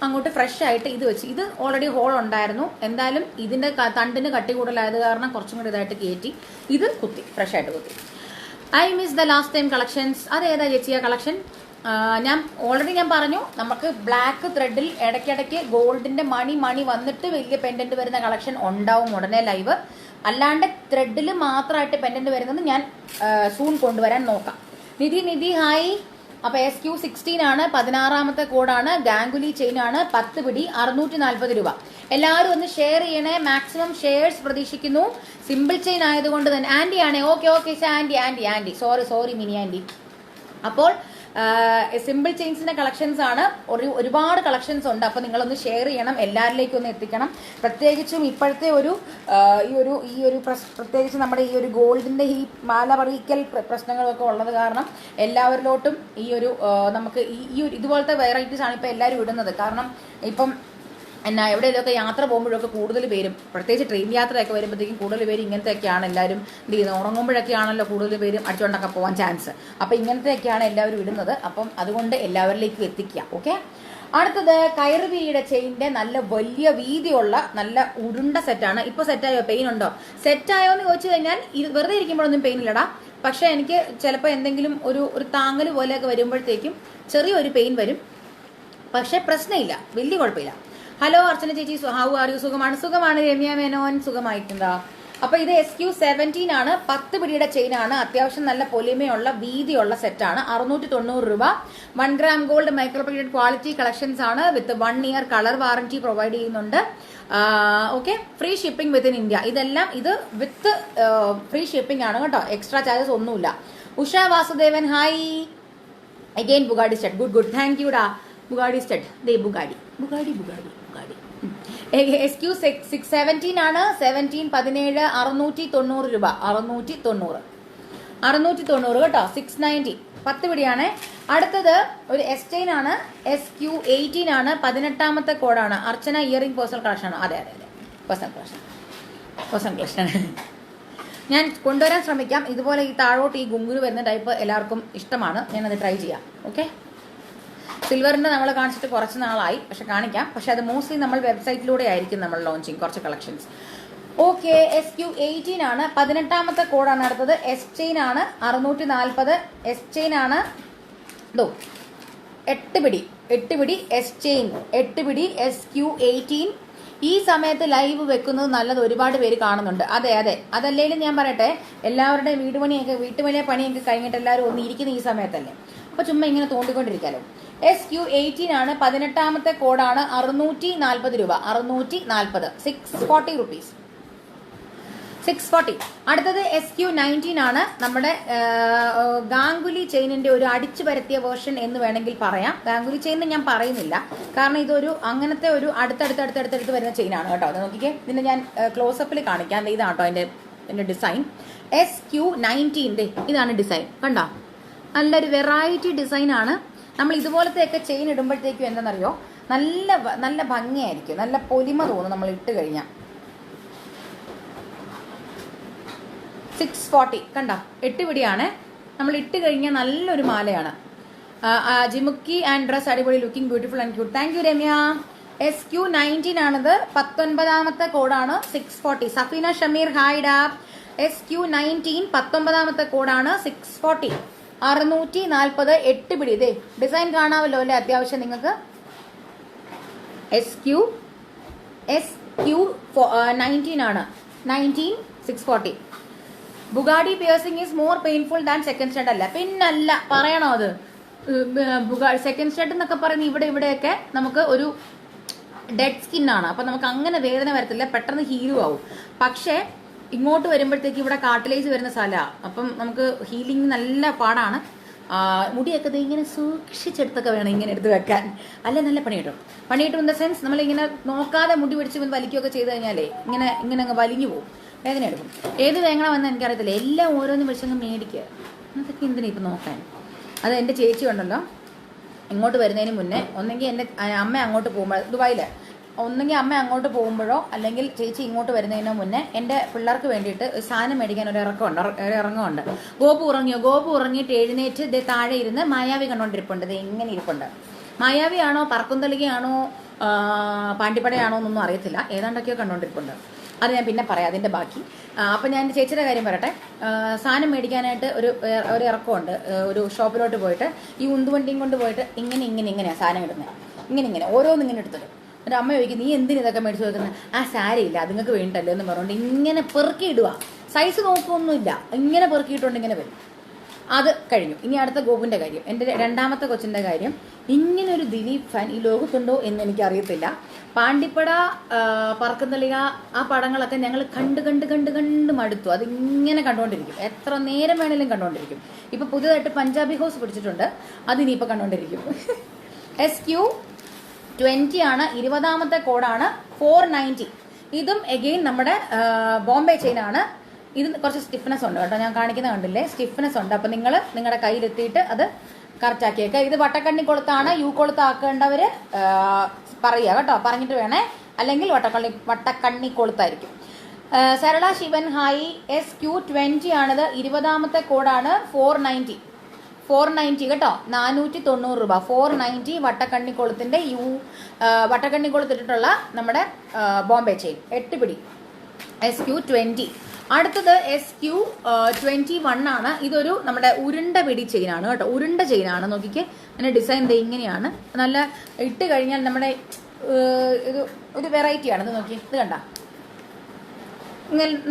അങ്ങോട്ട് ഫ്രഷ് ആയിട്ട് ഇത് വെച്ച്, ഇത് ഓൾറെഡി ഹോൾ ഉണ്ടായിരുന്നു. എന്തായാലും ഇതിൻ്റെ തണ്ടിന് കട്ടി കൂടുതലായത് കാരണം കുറച്ചും കൂടി ഇതായിട്ട് കയറ്റി ഇത് ഫ്രഷ് ആയിട്ട് കുത്തി. I miss the last time collections. അതേതാ ചേച്ചിയ കളക്ഷൻ? ഞാൻ ഓൾറെഡി പറഞ്ഞു, നമുക്ക് ബ്ലാക്ക് ത്രെഡിൽ ഇടയ്ക്കിടയ്ക്ക് ഗോൾഡിന്റെ മണി വന്നിട്ട് വലിയ പെൻഡന്റ് വരുന്ന കളക്ഷൻ ഉണ്ടാവും ഉടനെ ലൈവ്. അല്ലാണ്ട് ത്രെഡിൽ മാത്രമായിട്ട് പെൻഡന്റ് വരുന്നത് ഞാൻ സൂൺ കൊണ്ടുവരാൻ നോക്കാം. നിധി ഹായ്. അപ്പൊ SQ16 ആണ്, 16ാമത്തെ കോഡാണ്, ഗാംഗുലി ചെയിൻ ആണ്, 10 പിടി, 640 രൂപ. എല്ലാവരും ഒന്ന് ഷെയർ ചെയ്യണേ, മാക്സിമം ഷെയർസ് പ്രതീക്ഷിക്കുന്നു. സിമ്പിൾ ചെയിൻ ആയതുകൊണ്ട് തന്നെ ആന്റി ആണ്. Okay aunty sorry Mini aunty. അപ്പോൾ സിമ്പിൾ ചെയിൻസിന്റെ കളക്ഷൻസ് ആണ്, ഒരുപാട് കളക്ഷൻസ് ഉണ്ട്. അപ്പോൾ നിങ്ങളൊന്ന് ഷെയർ ചെയ്യണം, എല്ലാവരിലേക്കും ഒന്ന് എത്തിക്കണം. പ്രത്യേകിച്ചും ഇപ്പോഴത്തെ ഈ ഒരു പ്രത്യേകിച്ച് നമ്മുടെ ഈ ഒരു ഗോൾഡിന്റെ ഈ മാല പറയിക്കൽ പ്രശ്നങ്ങളൊക്കെ ഉള്ളത് കാരണം എല്ലാവരിലോട്ടും നമുക്ക് ഇതുപോലത്തെ വെറൈറ്റീസ് ആണ് ഇപ്പോൾ എല്ലാവരും ഇടുന്നത്. കാരണം ഇപ്പം എവിടെയെങ്കിലുമൊക്കെ യാത്ര പോകുമ്പോഴൊക്കെ കൂടുതൽ പേരും, പ്രത്യേകിച്ച് ട്രെയിൻ യാത്രയൊക്കെ വരുമ്പോഴത്തേക്കും കൂടുതൽ പേര് ഇങ്ങനത്തെയൊക്കെയാണ് എല്ലാവരും ഇത് ചെയ്യുന്നത്. ഉറങ്ങുമ്പോഴൊക്കെയാണല്ലോ കൂടുതൽ പേരും അടിച്ചുകൊണ്ടൊക്കെ പോകാൻ ചാൻസ്. അപ്പം ഇങ്ങനത്തെയൊക്കെയാണ് എല്ലാവരും ഇടുന്നത്. അപ്പം അതുകൊണ്ട് എല്ലാവരിലേക്കും എത്തിക്കുക. ഓക്കെ, അടുത്തത് കയറുപിരിയുടെ ചെയിൻ്റെ നല്ല വലിയ വീതിയുള്ള നല്ല ഉരുണ്ട സെറ്റാണ്. ഇപ്പോൾ സെറ്റായോ? പെയിൻ ഉണ്ടോ? സെറ്റായോ എന്ന് ചോദിച്ചു കഴിഞ്ഞാൽ ഇത് വെറുതെ ഇരിക്കുമ്പോഴൊന്നും പെയിൻ ഇല്ലടാ. പക്ഷേ എനിക്ക് ചിലപ്പോൾ എന്തെങ്കിലും ഒരു താങ്ങൽ പോലെയൊക്കെ വരുമ്പോഴത്തേക്കും ചെറിയൊരു പെയിൻ വരും. പക്ഷേ പ്രശ്നമില്ല, വലിയ കുഴപ്പമില്ല. ഹലോ അർച്ചന ചേച്ചി, ഹൗ ആർ യു? സുഖമാണ് രമ്യ മേനോൻ, സുഖമായിട്ടുണ്ടോ? അപ്പൊ ഇത് SQ17 ആണ്, 10 പിടിയുടെ ചെയിൻ ആണ്. അത്യാവശ്യം നല്ല പൊലിമയുള്ള വീതിയുള്ള സെറ്റാണ്. 690 രൂപ. 1 gram gold micro plated quality collections ആണ്. With 1 year colour warranty provide ചെയ്യുന്നുണ്ട്. Okay, free shipping within India. ഇതെല്ലാം ഇത് വിത്ത് ഫ്രീ ഷിപ്പിംഗ് ആണ് കേട്ടോ, എക്സ്ട്രാ ചാർജസ് ഒന്നുമില്ല. Usha Vasudevan hi. Again bugadi stud, good thank you ഡാ. ബുഗാഡി സ്റ്റഡ്, ദേ ബുഗാഡി. SQ17 ആണ്, 17 17 690 രൂപ. 690 കേട്ടോ. 690 10 പിടിയാണ്. അടുത്തത് ഒരു എസ്റ്റൈൻ ആണ്, SQ18 ആണ്, 18ാമത്തെ കോഡാണ്. അർച്ചന ഇയറിംഗ് പേഴ്സണൽ കളക്ഷൻ ആണ്. അതെ പേഴ്സണൽ കളക്ഷൻ. ഞാൻ കൊണ്ടുവരാൻ ശ്രമിക്കാം. ഇതുപോലെ ഈ താഴോട്ട് ഈ ഗുങ്കുരു വരുന്ന ടൈപ്പ് എല്ലാവർക്കും ഇഷ്ടമാണ്. ഞാനത് ട്രൈ ചെയ്യാം. ഓക്കെ. സിൽവറിൻ്റെ നമ്മൾ കാണിച്ചിട്ട് കുറച്ച് നാളായി, പക്ഷെ കാണിക്കാം. പക്ഷെ അത് മോസ്റ്റ്ലി നമ്മൾ വെബ്സൈറ്റിലൂടെ ആയിരിക്കും നമ്മൾ ലോഞ്ചിങ് കുറച്ച് കളക്ഷൻസ്. ഓക്കെ. SQ18 ആണ്. 18ാമത്തെ കോഡാണ് അടുത്തത്. എസ് ചെയിൻ ആണ് 640. എസ് ചെയിൻ ആണ് 8 പിടി എസ് ചെയിൻ 8 പിടി SQ18. ഈ സമയത്ത് ലൈവ് വെക്കുന്നത് നല്ലത്. ഒരുപാട് പേര് കാണുന്നുണ്ട്. അതെ അതല്ലേലും ഞാൻ പറയട്ടെ, എല്ലാവരുടെയും വീട്ടുപണിയൊക്കെ പണിയൊക്കെ കഴിഞ്ഞിട്ട് എല്ലാവരും ഒന്ന് ഇരിക്കുന്ന ഈ സമയത്തല്ലേ. അപ്പോൾ ചുമ്മാ ഇങ്ങനെ തോണ്ടിക്കൊണ്ടിരിക്കാലോ. SQ18 ആണ്. 18ാമത്തെ കോഡാണ്. 640 രൂപ. 640. 640 റുപ്പീസ്. 640. അടുത്തത് SQ19 ആണ്. നമ്മുടെ ഗാംഗുലി ചെയിനിന്റെ ഒരു അടിച്ചു പരത്തിയ വേർഷൻ എന്ന് വേണമെങ്കിൽ പറയാം. ഗാംഗുലി ചെയിൻ ഞാൻ പറയുന്നില്ല, കാരണം ഇതൊരു അങ്ങനത്തെ ഒരു അടുത്തടുത്ത് വരുന്ന ചെയിനാണ് കേട്ടോ. അത് നോക്കിക്കേ, ഇതിന്റെ ഞാൻ ക്ലോസപ്പിൽ കാണിക്കാം. ഇതാണ് കേട്ടോ അതിന്റെ ഡിസൈൻ. SQ19. ഇതാണ് ഡിസൈൻ. കണ്ടോ, നല്ലൊരു വെറൈറ്റി ഡിസൈനാണ്. നമ്മൾ ഇതുപോലത്തെയൊക്കെ ചെയിൻ ഇടുമ്പോഴത്തേക്കും എന്താണെന്നറിയോ, നല്ല ഭംഗിയായിരിക്കും, നല്ല പൊലിമ തോന്നും നമ്മൾ ഇട്ട് കഴിഞ്ഞാൽ. 640. കണ്ടോ, 8 പിടിയാണ്. നമ്മൾ ഇട്ട് കഴിഞ്ഞാൽ നല്ലൊരു മാലയാണ്. ജിമുക്കി ആൻഡ് ഡ്രസ് അടിപൊളി, looking beautiful and cute. Thank you Ramya. SQ19 ആണത്. 19ാമത്തെ കോഡാണ്. 640. സഫീന ഷമീർ ഹായ് ഡാ. SQ19 19ാമത്തെ കോഡാണ്. 640. 640. 8 പിടി. ഇതേ ഡിസൈൻ കാണാമല്ലോ അല്ലേ അത്യാവശ്യം നിങ്ങൾക്ക്. SQ19 ആണ്. 19 640. Bugadi piercing is more painful than second stud. അല്ല, പിന്നല്ല, പറയണോ അത്. സെക്കൻഡ് സ്റ്റഡ് എന്നൊക്കെ പറയുന്നത് ഇവിടെയൊക്കെ നമുക്ക് ഒരു ഡെഡ് സ്കിന്നാണ്. അപ്പം നമുക്ക് അങ്ങനെ വേദന വരത്തില്ല, പെട്ടെന്ന് ഹീലും ആവും. പക്ഷേ ഇങ്ങോട്ട് വരുമ്പോഴത്തേക്ക് ഇവിടെ കാർട്ടിലേജ് വരുന്ന സ്ഥലമാണ്. അപ്പം നമുക്ക് ഹീലിംഗ് നല്ല പാടാണ്. മുടിയൊക്കെ ഇങ്ങനെ സൂക്ഷിച്ചെടുത്തൊക്കെ വേണം ഇങ്ങനെ എടുത്ത് വെക്കാൻ. അല്ല, നല്ല പണി കിട്ടും ഇൻ ദ സെൻസ്, നമ്മളിങ്ങനെ നോക്കാതെ മുടി പിടിച്ച് വലിക്കുകയൊക്കെ ചെയ്ത് കഴിഞ്ഞാലേ ഇങ്ങനെ അങ്ങ് വലിഞ്ഞു പോകും, വേദന എടുക്കും. ഏത് വേങ്ങണമെന്ന് എനിക്കറിയത്തില്ല. എല്ലാം ഓരോന്നും വിളിച്ചങ്ങ് മേടിക്കുക. അതൊക്കെ എന്തിനാ ഇപ്പം നോക്കാൻ. അത് എൻ്റെ ചേച്ചി ഉണ്ടല്ലോ, ഇങ്ങോട്ട് വരുന്നതിന് മുന്നേ ഒന്നെങ്കിൽ എൻ്റെ അമ്മ അങ്ങോട്ട് പോകുമ്പോൾ ദുബായിൽ, ഒന്നെങ്കിൽ അമ്മ അങ്ങോട്ട് പോകുമ്പോഴോ അല്ലെങ്കിൽ ചേച്ചി ഇങ്ങോട്ട് വരുന്നതിനോ മുന്നേ എൻ്റെ പിള്ളേർക്ക് വേണ്ടിയിട്ട് സാധനം മേടിക്കാൻ ഒരു ഇറക്കമുണ്ട്. ഗോപു ഉറങ്ങിയിട്ട് എഴുന്നേറ്റ് താഴെ ഇരുന്ന് മായാവി കണ്ടോണ്ടിരിപ്പുണ്ട്. ഇങ്ങനെ ഇരിപ്പുണ്ട്. മായാവി ആണോ, പറക്കുന്തളികയാണോ, പാണ്ടിപ്പടയാണോ എന്നൊന്നും അറിയത്തില്ല, ഏതാണ്ടൊക്കെയോ കണ്ടോണ്ടിരിപ്പുണ്ട്. അത് ഞാൻ പിന്നെ പറയാം അതിൻ്റെ ബാക്കി. അപ്പം ഞാൻ എൻ്റെ ചേച്ചിയുടെ കാര്യം പറയട്ടെ. സാധനം മേടിക്കാനായിട്ട് ഒരു ഇറക്കമുണ്ട്. ഒരു ഷോപ്പിലോട്ട് പോയിട്ട് ഈ ഉന്തുവണ്ടിയും കൊണ്ട് പോയിട്ട് ഇങ്ങനെയാണ് സാധനം ഇടുന്നത്. ഇങ്ങനെ ഓരോന്നിങ്ങനെ എടുത്തിട്ട് എൻ്റെ അമ്മ ചോദിക്കും, നീ എന്തിനു ഇതൊക്കെ മേടിച്ച് വെക്കുന്നത്? സാരിയില്ല, അതുങ്ങൾക്ക് വേണ്ടിട്ടല്ലേ എന്ന് പറഞ്ഞുകൊണ്ട് ഇങ്ങനെ പെറുക്കി ഇടുക. സൈസ് നോക്കൊന്നുമില്ല, ഇങ്ങനെ പെറുക്കിയിട്ടുണ്ട് ഇങ്ങനെ വരും. അത് കഴിഞ്ഞു. ഇനി അടുത്ത ഗോപുവിൻ്റെ കാര്യം, എൻ്റെ 2ാമത്തെ കൊച്ചിൻ്റെ കാര്യം. ഇങ്ങനൊരു ദിലീപ് ഫാൻ ഈ ലോകത്തുണ്ടോ എന്ന് എനിക്കറിയത്തില്ല. പാണ്ടിപ്പട, പറക്കുന്തളിക, ആ പടങ്ങളൊക്കെ ഞങ്ങൾ കണ്ട് മടുത്തു. അതിങ്ങനെ കണ്ടുകൊണ്ടിരിക്കും, എത്ര നേരം വേണേലും കണ്ടുകൊണ്ടിരിക്കും. ഇപ്പം പുതിയതായിട്ട് പഞ്ചാബി ഹൗസ് പിടിച്ചിട്ടുണ്ട്, അതിനിപ്പോൾ കണ്ടുകൊണ്ടിരിക്കും. SQ20 ആണ്. 20ാമത്തെ കോഡാണ്. 490. ഇതും എഗെയിൻ നമ്മുടെ ബോംബെ ചെയിനാണ്. ഇത് കുറച്ച് സ്റ്റിഫ്നെസ് ഉണ്ട് കേട്ടോ, ഞാൻ കാണിക്കുന്ന കണ്ടില്ലേ, സ്റ്റിഫ്നെസ് ഉണ്ട്. അപ്പം നിങ്ങൾ നിങ്ങളുടെ കയ്യിലെത്തിയിട്ട് അത് കറക്റ്റ് ആക്കിയേക്കുക. ഇത് വട്ടക്കണ്ണി കൊളുത്താണ്. യു കൊളുത്ത് ആക്കേണ്ടവർ പറയുക കേട്ടോ, പറഞ്ഞിട്ട് വേണേ, അല്ലെങ്കിൽ വട്ടക്കണ്ണി കൊളുത്തായിരിക്കും. സരള ശിവൻ ഹായ്. SQ20 ആണിത്. 20ാമത്തെ കോഡാണ്. 490 കേട്ടോ, 490 രൂപ. 490 വട്ടക്കണ്ണി കൊളുത്തിന്റെ വട്ടക്കണ്ണി കൊളുത്തിട്ടുള്ള നമ്മുടെ ബോംബെ ചെയിൻ 8 പിടി. SQ20. അടുത്തത് SQ21 ആണ്. ഇതൊരു നമ്മുടെ ഉരുണ്ട പിടി ചെയിനാണ് കേട്ടോ, ഉരുണ്ട ചെയിനാണ്. നോക്കിക്കേ, അതിന്റെ ഡിസൈൻ ഇങ്ങനെയാണ്. നല്ല ഇട്ട് കഴിഞ്ഞാൽ നമ്മുടെ ഒരു വെറൈറ്റിയാണ്. ഇത് നോക്കി, ഇത് കണ്ട,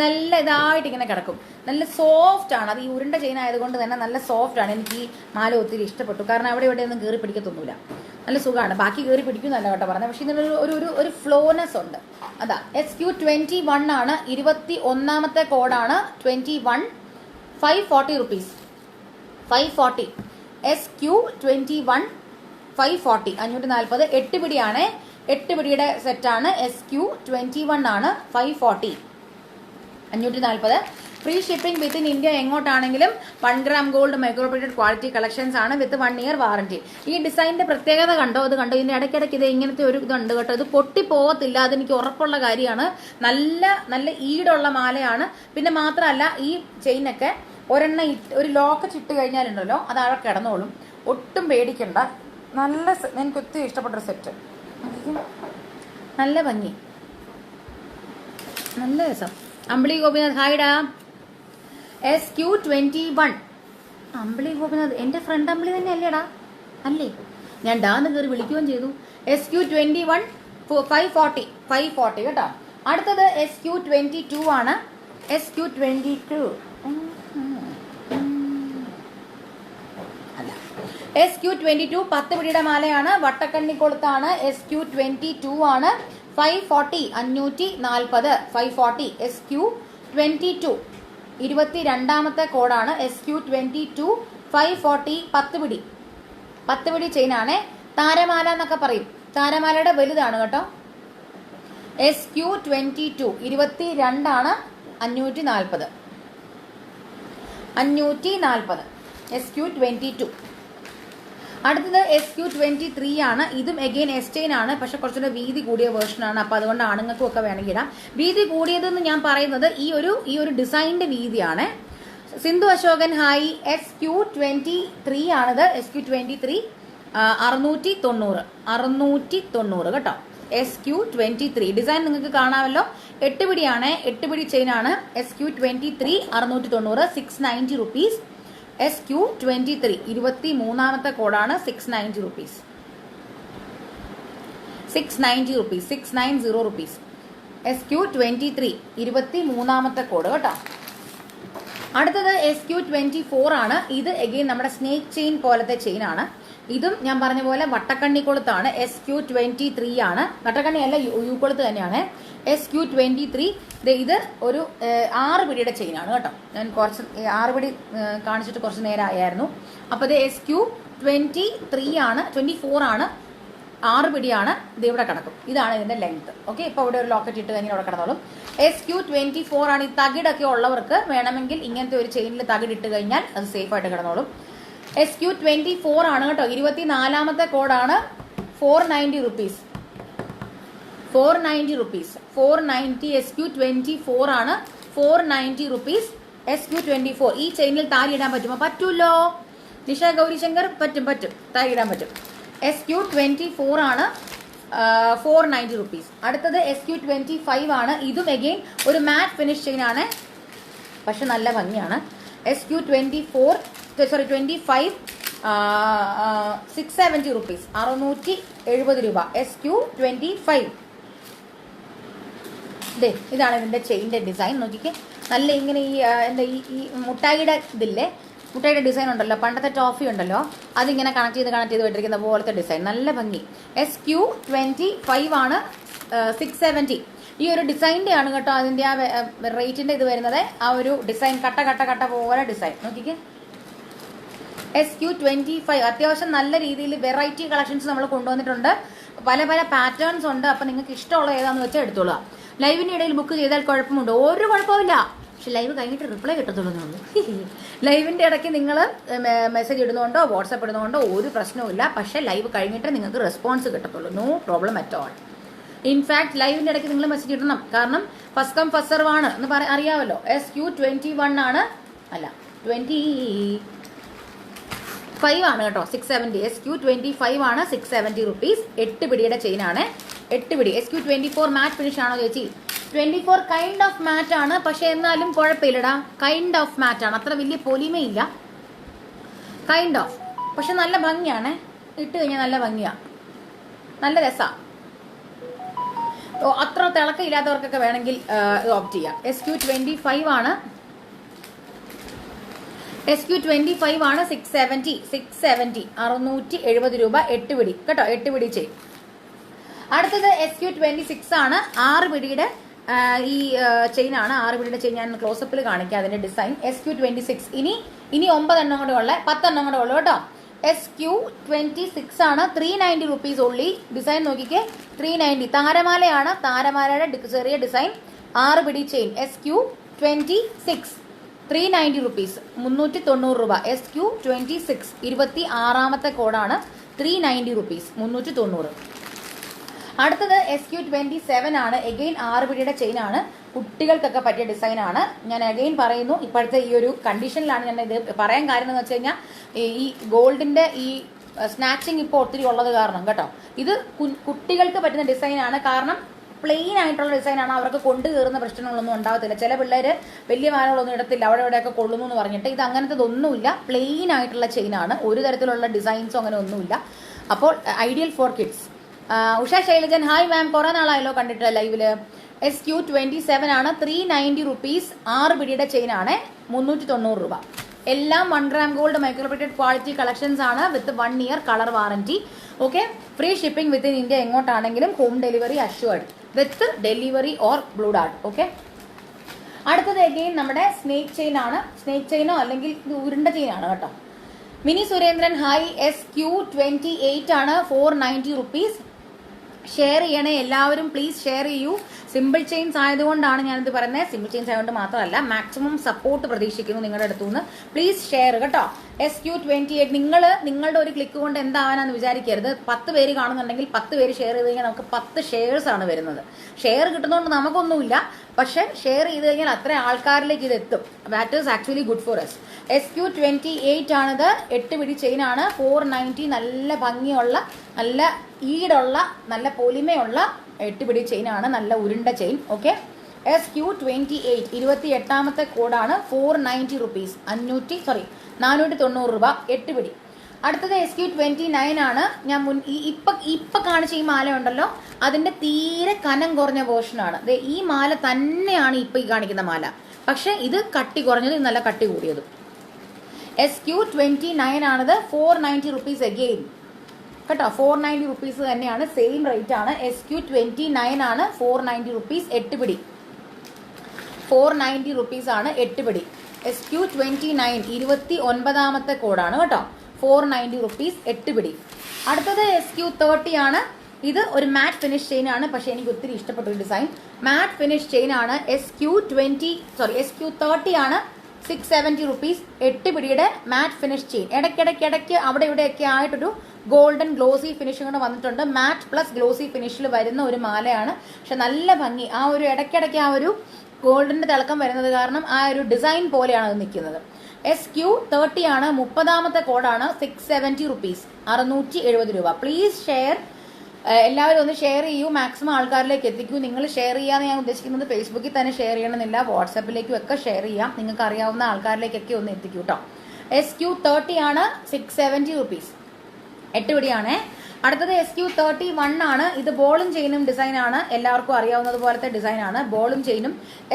നല്ല ഇതായിട്ട് ഇങ്ങനെ കിടക്കും. നല്ല സോഫ്റ്റ് ആണ്. അത് ഈ ഉരുണ്ട ചെയിൻ ആയതുകൊണ്ട് തന്നെ നല്ല സോഫ്റ്റ് ആണ്. എനിക്ക് ഈ മാല ഒത്തിരി ഇഷ്ടപ്പെട്ടു, കാരണം അവിടെ ഒന്നും കയറി പിടിക്കത്തൊന്നുമില്ല, നല്ല സുഖമാണ്. ബാക്കി കയറി പിടിക്കുന്നല്ല കേട്ടോ പറഞ്ഞത്, പക്ഷെ ഇതിനൊരു ഒരു ഫ്ലോനെസ് ഉണ്ട്. അതാ. SQ21 ആണ്. 21ാമത്തെ കോഡാണ്. 21. 540 റുപ്പീസ്. 540. SQ21 540. 540. 8 പിടിയാണ്. 8 പിടിയുടെ സെറ്റാണ്. SQ21 ആണ്. 540. 540. ഫ്രീ ഷിപ്പിംഗ് വിത്തിൻ ഇന്ത്യ എങ്ങോട്ടാണെങ്കിലും 1 gram gold micro printed quality collections ആണ് വിത്ത് 1 year വാറന്റി. ഈ ഡിസൈനിന്റെ പ്രത്യേകത കണ്ടോ, ഇത് കണ്ടോ, ഇതിന്റെ ഇടയ്ക്കിടയ്ക്ക് ഇത് ഇങ്ങനത്തെ ഒരു ഇതുണ്ട് കേട്ടോ. ഇത് പൊട്ടിപ്പോകത്തില്ല, അതെനിക്ക് ഉറപ്പുള്ള കാര്യമാണ്. നല്ല നല്ല ഈടുള്ള മാലയാണ്. പിന്നെ മാത്രമല്ല ഈ ചെയിനൊക്കെ ഒരു ലോക്കറ്റ് ഇട്ട് കഴിഞ്ഞാലുണ്ടല്ലോ അത് അവിടെ കിടന്നോളും, ഒട്ടും പേടിക്കണ്ട. നല്ല എനിക്ക് ഒത്തിരി ഇഷ്ടപ്പെട്ടൊരു സെറ്റ്, നല്ല ഭംഗി, നല്ല രസം. അമ്പിളി ഗോപിനാഥ് ഹായ്ഡാ. SQ21 അമ്പിളി ഗോപിനാഥ് എൻ്റെ ഫ്രണ്ട് അമ്പിളി തന്നെ അല്ലേടാ? അല്ലേ, ഞാൻ ഡാന്ന് കയറി വിളിക്കുകയും ചെയ്തു. SQ21 540 കേട്ടോ. അടുത്തത് SQ22 ആണ്. SQ22 അല്ല, SQ22 10 പിടിയുടെ മാലയാണ്, വട്ടക്കണ്ണി കൊളുത്താണ്. SQ22 ആണ്. 540 540 540 SQ22 22ാമത്തെ കോഡാണ്. SQ22 540 10 പിടി ചെയിനാണ്. താരമാല എന്നൊക്കെ പറയും, താരമാലയുടെ വലുതാണ് കേട്ടോ. SQ22 22 540 SQ22. അടുത്തത് SQ23 ആണ്. ഇതും എഗെയിൻ എസ് ചെയിൻ ആണ്, പക്ഷെ കുറച്ചുകൂടെ വീതി കൂടിയ വേർഷനാണ്. അപ്പോൾ അതുകൊണ്ട് ആണുങ്ങൾക്കും ഒക്കെ വേണമെങ്കിൽ ഇടാം. വീതി കൂടിയതെന്ന് ഞാൻ പറയുന്നത് ഈ ഒരു ഡിസൈനിന്റെ വീതിയാണ്. സിന്ധു അശോകൻ ഹായ്. SQ23 ആണിത്. SQ23 690 കേട്ടോ. SQ23 ഡിസൈൻ നിങ്ങൾക്ക് കാണാമല്ലോ. 8 പിടിയാണ്, 8 പിടി ചെയിനാണ്. SQ23 690 690 rupees. SQ23 23ാമത്തെ കോഡാണ്. 690 റുപ്പീസ് 690 റുപ്പീസ്. SQ23 23ാമത്തെ കോഡ് കേട്ടോ. അടുത്തത് SQ24 ആണ്. ഇത് എഗെയിൻ നമ്മുടെ സ്നേക്ക് ചെയിൻ പോലത്തെ ചെയിനാണ്. ഇതും ഞാൻ പറഞ്ഞ പോലെ വട്ടക്കണ്ണിക്കൊളുത്താണ്. SQ23 ആണ്. വട്ടക്കണ്ണി അല്ല, യൂക്കൊളുത്ത് തന്നെയാണ്. SQ23 ഇത് ഒരു 6 പിടിയുടെ ചെയിനാണ് കേട്ടോ. ഞാൻ കുറച്ച് 6 പിടി കാണിച്ചിട്ട് കുറച്ച് നേരം ആയിരുന്നു. അപ്പോൾ ഇത് SQ23 ആണ്, 24 ആണ്, 6 പിടിയാണ്. ഇത് ഇവിടെ കിടക്കും, ഇതാണ് ഇതിന്റെ ലെങ്ത്. ഓക്കെ, ഇപ്പോൾ ഇവിടെ ഒരു ലോക്കറ്റ് ഇട്ട് കഴിഞ്ഞാൽ ഇവിടെ കിടന്നോളും. SQ24 ആണ്. ഈ തകിടൊക്കെ ഉള്ളവർക്ക് വേണമെങ്കിൽ ഇങ്ങനത്തെ ഒരു ചെയിനിൽ തകിടിട്ട് കഴിഞ്ഞാൽ അത് സേഫ് ആയിട്ട് കിടന്നോളും. SQ24 ആണ് കേട്ടോ. 24ാമത്തെ കോഡാണ്. 490 റുപ്പീസ് 490 SQ24 ആണ്. 490 റുപ്പീസ്. SQ24 ഈ ചെയിനിൽ താരി ഇടാൻ പറ്റുമോ? പറ്റൂല്ലോ നിഷ ഗൗരിശങ്കർ, പറ്റും താരി ഇടാൻ പറ്റും. SQ24 ആണ്. 490 റുപ്പീസ്. അടുത്തത് SQ25 ആണ്. ഇതും എഗെയിൻ ഒരു മാറ്റ് ഫിനിഷ് ചെയിനാണ്, പക്ഷെ നല്ല ഭംഗിയാണ്. SQ25 670 റുപ്പീസ് 670 രൂപ. SQ25 ഇതാണ് ഇതിന്റെ ചെയിൻ്റെ ഡിസൈൻ. നോക്കിക്കേ, നല്ല ഇങ്ങനെ ഈ എന്താ ഈ മുട്ടായിയുടെ ഇതില്ലേ, മുട്ടായിയുടെ ഡിസൈൻ ഉണ്ടല്ലോ, പണ്ടത്തെ ടോഫി ഉണ്ടല്ലോ, അതിങ്ങനെ കണക്ട് ചെയ്ത് വിട്ടിരിക്കുന്ന പോലത്തെ ഡിസൈൻ, നല്ല ഭംഗി. SQ25 ആണ്. 670 ഈ ഒരു ഡിസൈനിന്റെ ആണ് കേട്ടോ. അതിന്റെ ആ റേറ്റിന്റെ ഇത് വരുന്നത് ആ ഒരു ഡിസൈൻ കട്ട പോലെ ഡിസൈൻ. നോക്കിക്കേ, SQ25 അത്യാവശ്യം നല്ല രീതിയിൽ വെറൈറ്റി കളക്ഷൻസ് നമ്മൾ കൊണ്ടുവന്നിട്ടുണ്ട്. പല പാറ്റേൺസ് ഉണ്ട്. അപ്പൊ നിങ്ങൾക്ക് ഇഷ്ടമുള്ള ഏതാന്ന് വെച്ചാൽ എടുത്തോളാം. ലൈവിന്റെ ഇടയിൽ ബുക്ക് ചെയ്താൽ കുഴപ്പമുണ്ട്? ഒരു കുഴപ്പമില്ല, പക്ഷെ ലൈവ് കഴിഞ്ഞിട്ട് റിപ്ലൈ കിട്ടത്തുള്ളൂ. ലൈവിന്റെ ഇടയ്ക്ക് നിങ്ങൾ മെസ്സേജ് ഇടുന്നുണ്ടോ വാട്സാപ്പ് ഇടുന്നുണ്ടോ ഒരു പ്രശ്നവുമില്ല, പക്ഷെ ലൈവ് കഴിഞ്ഞിട്ട് നിങ്ങൾക്ക് റെസ്പോൺസ് കിട്ടത്തുള്ളൂ. No problem at all. In fact ലൈവിന്റെ ഇടയ്ക്ക് നിങ്ങൾ മെസ്സേജ് ഇടണം, കാരണം ഫസ്റ്റ് കം ഫസ്റ്റ് സർവ് ആണ് എന്ന് അറിയാമല്ലോ. SQ21 ആണ്, അല്ല 25 ആണ് കേട്ടോ. 670 SQ25 ആണ്. 670 റുപ്പീസ്. 8 പിടിയുടെ ചെയിനാണ്. 8 പിടി. SQ24 മാറ്റ് ഫിനിഷ് ആണോ ചേച്ചി? 24 കൈൻഡ് ഓഫ് മാറ്റ് ആണ്, പക്ഷെ എന്നാലും കുഴപ്പമില്ലടാ. കൈൻഡ് ഓഫ് മാറ്റ് ആണ്, അത്ര വലിയ പൊലിമയില്ല. കൈൻഡ് ഓഫ്, പക്ഷെ നല്ല ഭംഗിയാണ്. ഇട്ട് കഴിഞ്ഞാൽ നല്ല ഭംഗിയാ, നല്ല രസമാണ്. അത്ര തിളക്കമില്ലാത്തവർക്കൊക്കെ വേണമെങ്കിൽ ഓപ്റ്റ് ചെയ്യാം. SQ25 ആണ്. SQ25 ആണ്. 670 670 രൂപ. 8 പിടി കേട്ടോ. 8 പിടി ചെയ്യും. അടുത്തത് SQ26 ആണ്. 6 പിടിയുടെ ഈ ചെയിനാണ്. 6 പിടിയുടെ ചെയിൻ ഞാൻ ക്ലോസപ്പിൽ കാണിക്കാം അതിന്റെ ഡിസൈൻ. SQ26 ഇനി 9 എണ്ണം കൂടെ ഉള്ള 10 എണ്ണം കൂടെ ഉള്ളു കേട്ടോ. SQ26 ആണ്. 390 റുപ്പീസ് ഉള്ളി. ഡിസൈൻ നോക്കിക്കേ, 390. താരമാലയാണ്. താരമാലയുടെ ചെറിയ ഡിസൈൻ. 6 പിടി ചെയിൻ. SQ26 390 റുപ്പീസ്, 390 രൂപ. SQ26 26ാമത്തെ കോഡാണ്. 390 റുപ്പീസ്, 390. അടുത്തത് SQ27 ആണ്. എഗെയിൻ 6 പിടിയുടെ ചെയിൻ ആണ്. കുട്ടികൾക്കൊക്കെ പറ്റിയ ഡിസൈൻ ആണ്. ഞാൻ അഗെയിൻ പറയുന്നു, ഇപ്പോഴത്തെ ഈ ഒരു കണ്ടീഷനിലാണ് ഞാൻ ഇത് പറയാൻ കാര്യം എന്ന് വെച്ച് കഴിഞ്ഞാൽ ഈ ഗോൾഡിന്റെ ഈ സ്നാച്ചിങ് ഇപ്പോൾ ഒത്തിരി ഉള്ളത് കാരണം കേട്ടോ. ഇത് കുട്ടികൾക്ക് പറ്റുന്ന ഡിസൈനാണ്. കാരണം പ്ലെയിൻ ആയിട്ടുള്ള ഡിസൈനാണ്. അവർക്ക് കൊണ്ടു കയറുന്ന പ്രശ്നങ്ങളൊന്നും ഉണ്ടാകത്തില്ല. ചില പിള്ളേർ വലിയ മാലകളൊന്നും ഇടത്തില്ല, അവിടെ ഇവിടെയൊക്കെ കൊള്ളുന്നു എന്ന് പറഞ്ഞിട്ട്. ഇത് അങ്ങനത്തതൊന്നുമില്ല, പ്ലെയിൻ ആയിട്ടുള്ള ചെയിനാണ്. ഒരു തരത്തിലുള്ള ഡിസൈൻസോ അങ്ങനെ ഒന്നുമില്ല. അപ്പോൾ ideal for kids. Usha Shailajan, hi ma'am, കുറെ നാളായല്ലോ കണ്ടിട്ട് ലൈവില്. SQ27 ആണ്. 390 റുപ്പീസ്, 6 പിടിയുടെ ചെയിൻ ആണ്. 390 രൂപ. എല്ലാം 1 gram gold micro plated quality collections ആണ് with 1 year colour warranty. Okay, free shipping within India. എങ്ങോട്ടാണെങ്കിലും home delivery assured with delivery or Blue Dart. Okay, അടുത്തത് അഗെയിൻ നമ്മുടെ സ്നേക്ക് ചെയിൻ ആണ്. സ്നേക്ക് ചെയിനോ അല്ലെങ്കിൽ ഉരുണ്ട ചെയിൻ ആണ് കേട്ടോ. Mini Surendran, hi. SQ28 ആണ്. 490 റുപ്പീസ്. ഷെയർ ചെയ്യണേ എല്ലാവരും, പ്ലീസ് ഷെയർ ചെയ്യൂ. സിമ്പിൾ ചെയിൻസ് ആയതുകൊണ്ടാണ് ഞാനിത് പറയുന്നത്. സിമ്പിൾ ചെയിൻസ് ആയതുകൊണ്ട് മാത്രമല്ല, മാക്സിമം സപ്പോർട്ട് പ്രതീക്ഷിക്കുന്നു നിങ്ങളുടെ അടുത്തുനിന്ന്. പ്ലീസ് ഷെയർ കേട്ടോ. SQ28 നിങ്ങളുടെ ഒരു ക്ലിക്ക് കൊണ്ട് എന്താവാനാന്ന് വിചാരിക്കരുത്. 10 പേര് കാണുന്നുണ്ടെങ്കിൽ 10 പേര് ഷെയർ ചെയ്ത് കഴിഞ്ഞാൽ നമുക്ക് 10 ഷെയർസ് ആണ് വരുന്നത്. ഷെയർ കിട്ടുന്നതുകൊണ്ട് നമുക്കൊന്നുമില്ല, പക്ഷെ ഷെയർ ചെയ്ത് കഴിഞ്ഞാൽ അത്ര ആൾക്കാരിലേക്ക് ഇത് എത്തും. That is actually good for S. SQ28 ആണിത്. 8 പിടി ചെയിൻ ആണ്. 490. നല്ല ഭംഗിയുള്ള, നല്ല ഈടുള്ള, നല്ല പൊലിമയുള്ള 8 പിടി ചെയിൻ ആണ്. നല്ല ഉരുണ്ട ചെയിൻ. ഓക്കെ, SQ28 28ാമത്തെ കോഡാണ്. 490 റുപ്പീസ്, 490 രൂപ. 8 പിടി. അടുത്തത് SQ29 ആണ്. ഞാൻ ഇപ്പൊ കാണിച്ച ഈ മാല ഉണ്ടല്ലോ, അതിന്റെ തീരെ കനം കുറഞ്ഞ വേർഷനാണ്. ഈ മാല തന്നെയാണ് ഇപ്പൊ ഈ കാണിക്കുന്ന മാല, പക്ഷെ ഇത് കട്ടി കുറഞ്ഞത്, നല്ല കട്ടി കൂടിയതും. SQ29 ആണിത്. 490 റുപ്പീസ് അഗെയിൻ കേട്ടോ. 490 റുപ്പീസ് തന്നെയാണ്, സെയിം റേറ്റ് ആണ്. SQ29 ആണ്. 490 റുപ്പീസ്. 8 പിടി. 490 റുപ്പീസ് ആണ്. 8 പിടി. SQ29 29ാമത്തെ കോഡാണ് കേട്ടോ. 490 റുപ്പീസ്. 8 പിടി. അടുത്തത് SQ30 ആണ്. ഇത് ഒരു മാറ്റ് ഫിനിഷ് ചെയിൻ ആണ്, പക്ഷെ എനിക്ക് ഒത്തിരി ഇഷ്ടപ്പെട്ട ഒരു ഡിസൈൻ. മാറ്റ് ഫിനിഷ് ചെയിൻ ആണ്. SQ30 ആണ്. 670 റുപ്പീസ്. 8 പിടിയുടെ മാറ്റ് ഫിനിഷ് ചെയിൻ. ഇടയ്ക്ക് അവിടെ ഇവിടെയൊക്കെ ആയിട്ടൊരു ഗോൾഡൻ ഗ്ലോസി ഫിനിഷും കൂടെ വന്നിട്ടുണ്ട്. മാറ്റ് പ്ലസ് ഗ്ലോസി ഫിനിഷിൽ വരുന്ന ഒരു മാലയാണ്. പക്ഷെ നല്ല ഭംഗി. ആ ഒരു ഇടയ്ക്കിടയ്ക്ക് ആ ഒരു ഗോൾഡിന്റെ തിളക്കം വരുന്നത് കാരണം ആ ഒരു ഡിസൈൻ പോലെയാണ് അത് നിൽക്കുന്നത്. SQ30 ആണ്. 30ാമത്തെ കോഡാണ്. 670 റുപ്പീസ്, 670 രൂപ. Please share. എല്ലാവരും ഒന്ന് ഷെയർ ചെയ്യൂ, മാക്സിമം ആൾക്കാരിലേക്ക് എത്തിക്കൂ. നിങ്ങൾ ഷെയർ ചെയ്യാന്ന് ഞാൻ ഉദ്ദേശിക്കുന്നത് ഫേസ്ബുക്കിൽ തന്നെ ഷെയർ ചെയ്യണമെന്നില്ല, വാട്സാപ്പിലേക്കും ഒക്കെ ഷെയർ ചെയ്യാം. നിങ്ങൾക്ക് അറിയാവുന്ന ആൾക്കാരിലേക്കൊക്കെ ഒന്ന് എത്തിക്കൂ കേട്ടോ. SQ30 ആണ്. 670 റുപ്പീസ്. 8 പിടിയാണേ. അടുത്തത് SQ31 ആണ്. ഇത് ബോളും ചെയിനും ഡിസൈൻ ആണ്. എല്ലാവർക്കും അറിയാവുന്നത് പോലത്തെ ഡിസൈൻ ആണ്, ബോളും ചെയിനും.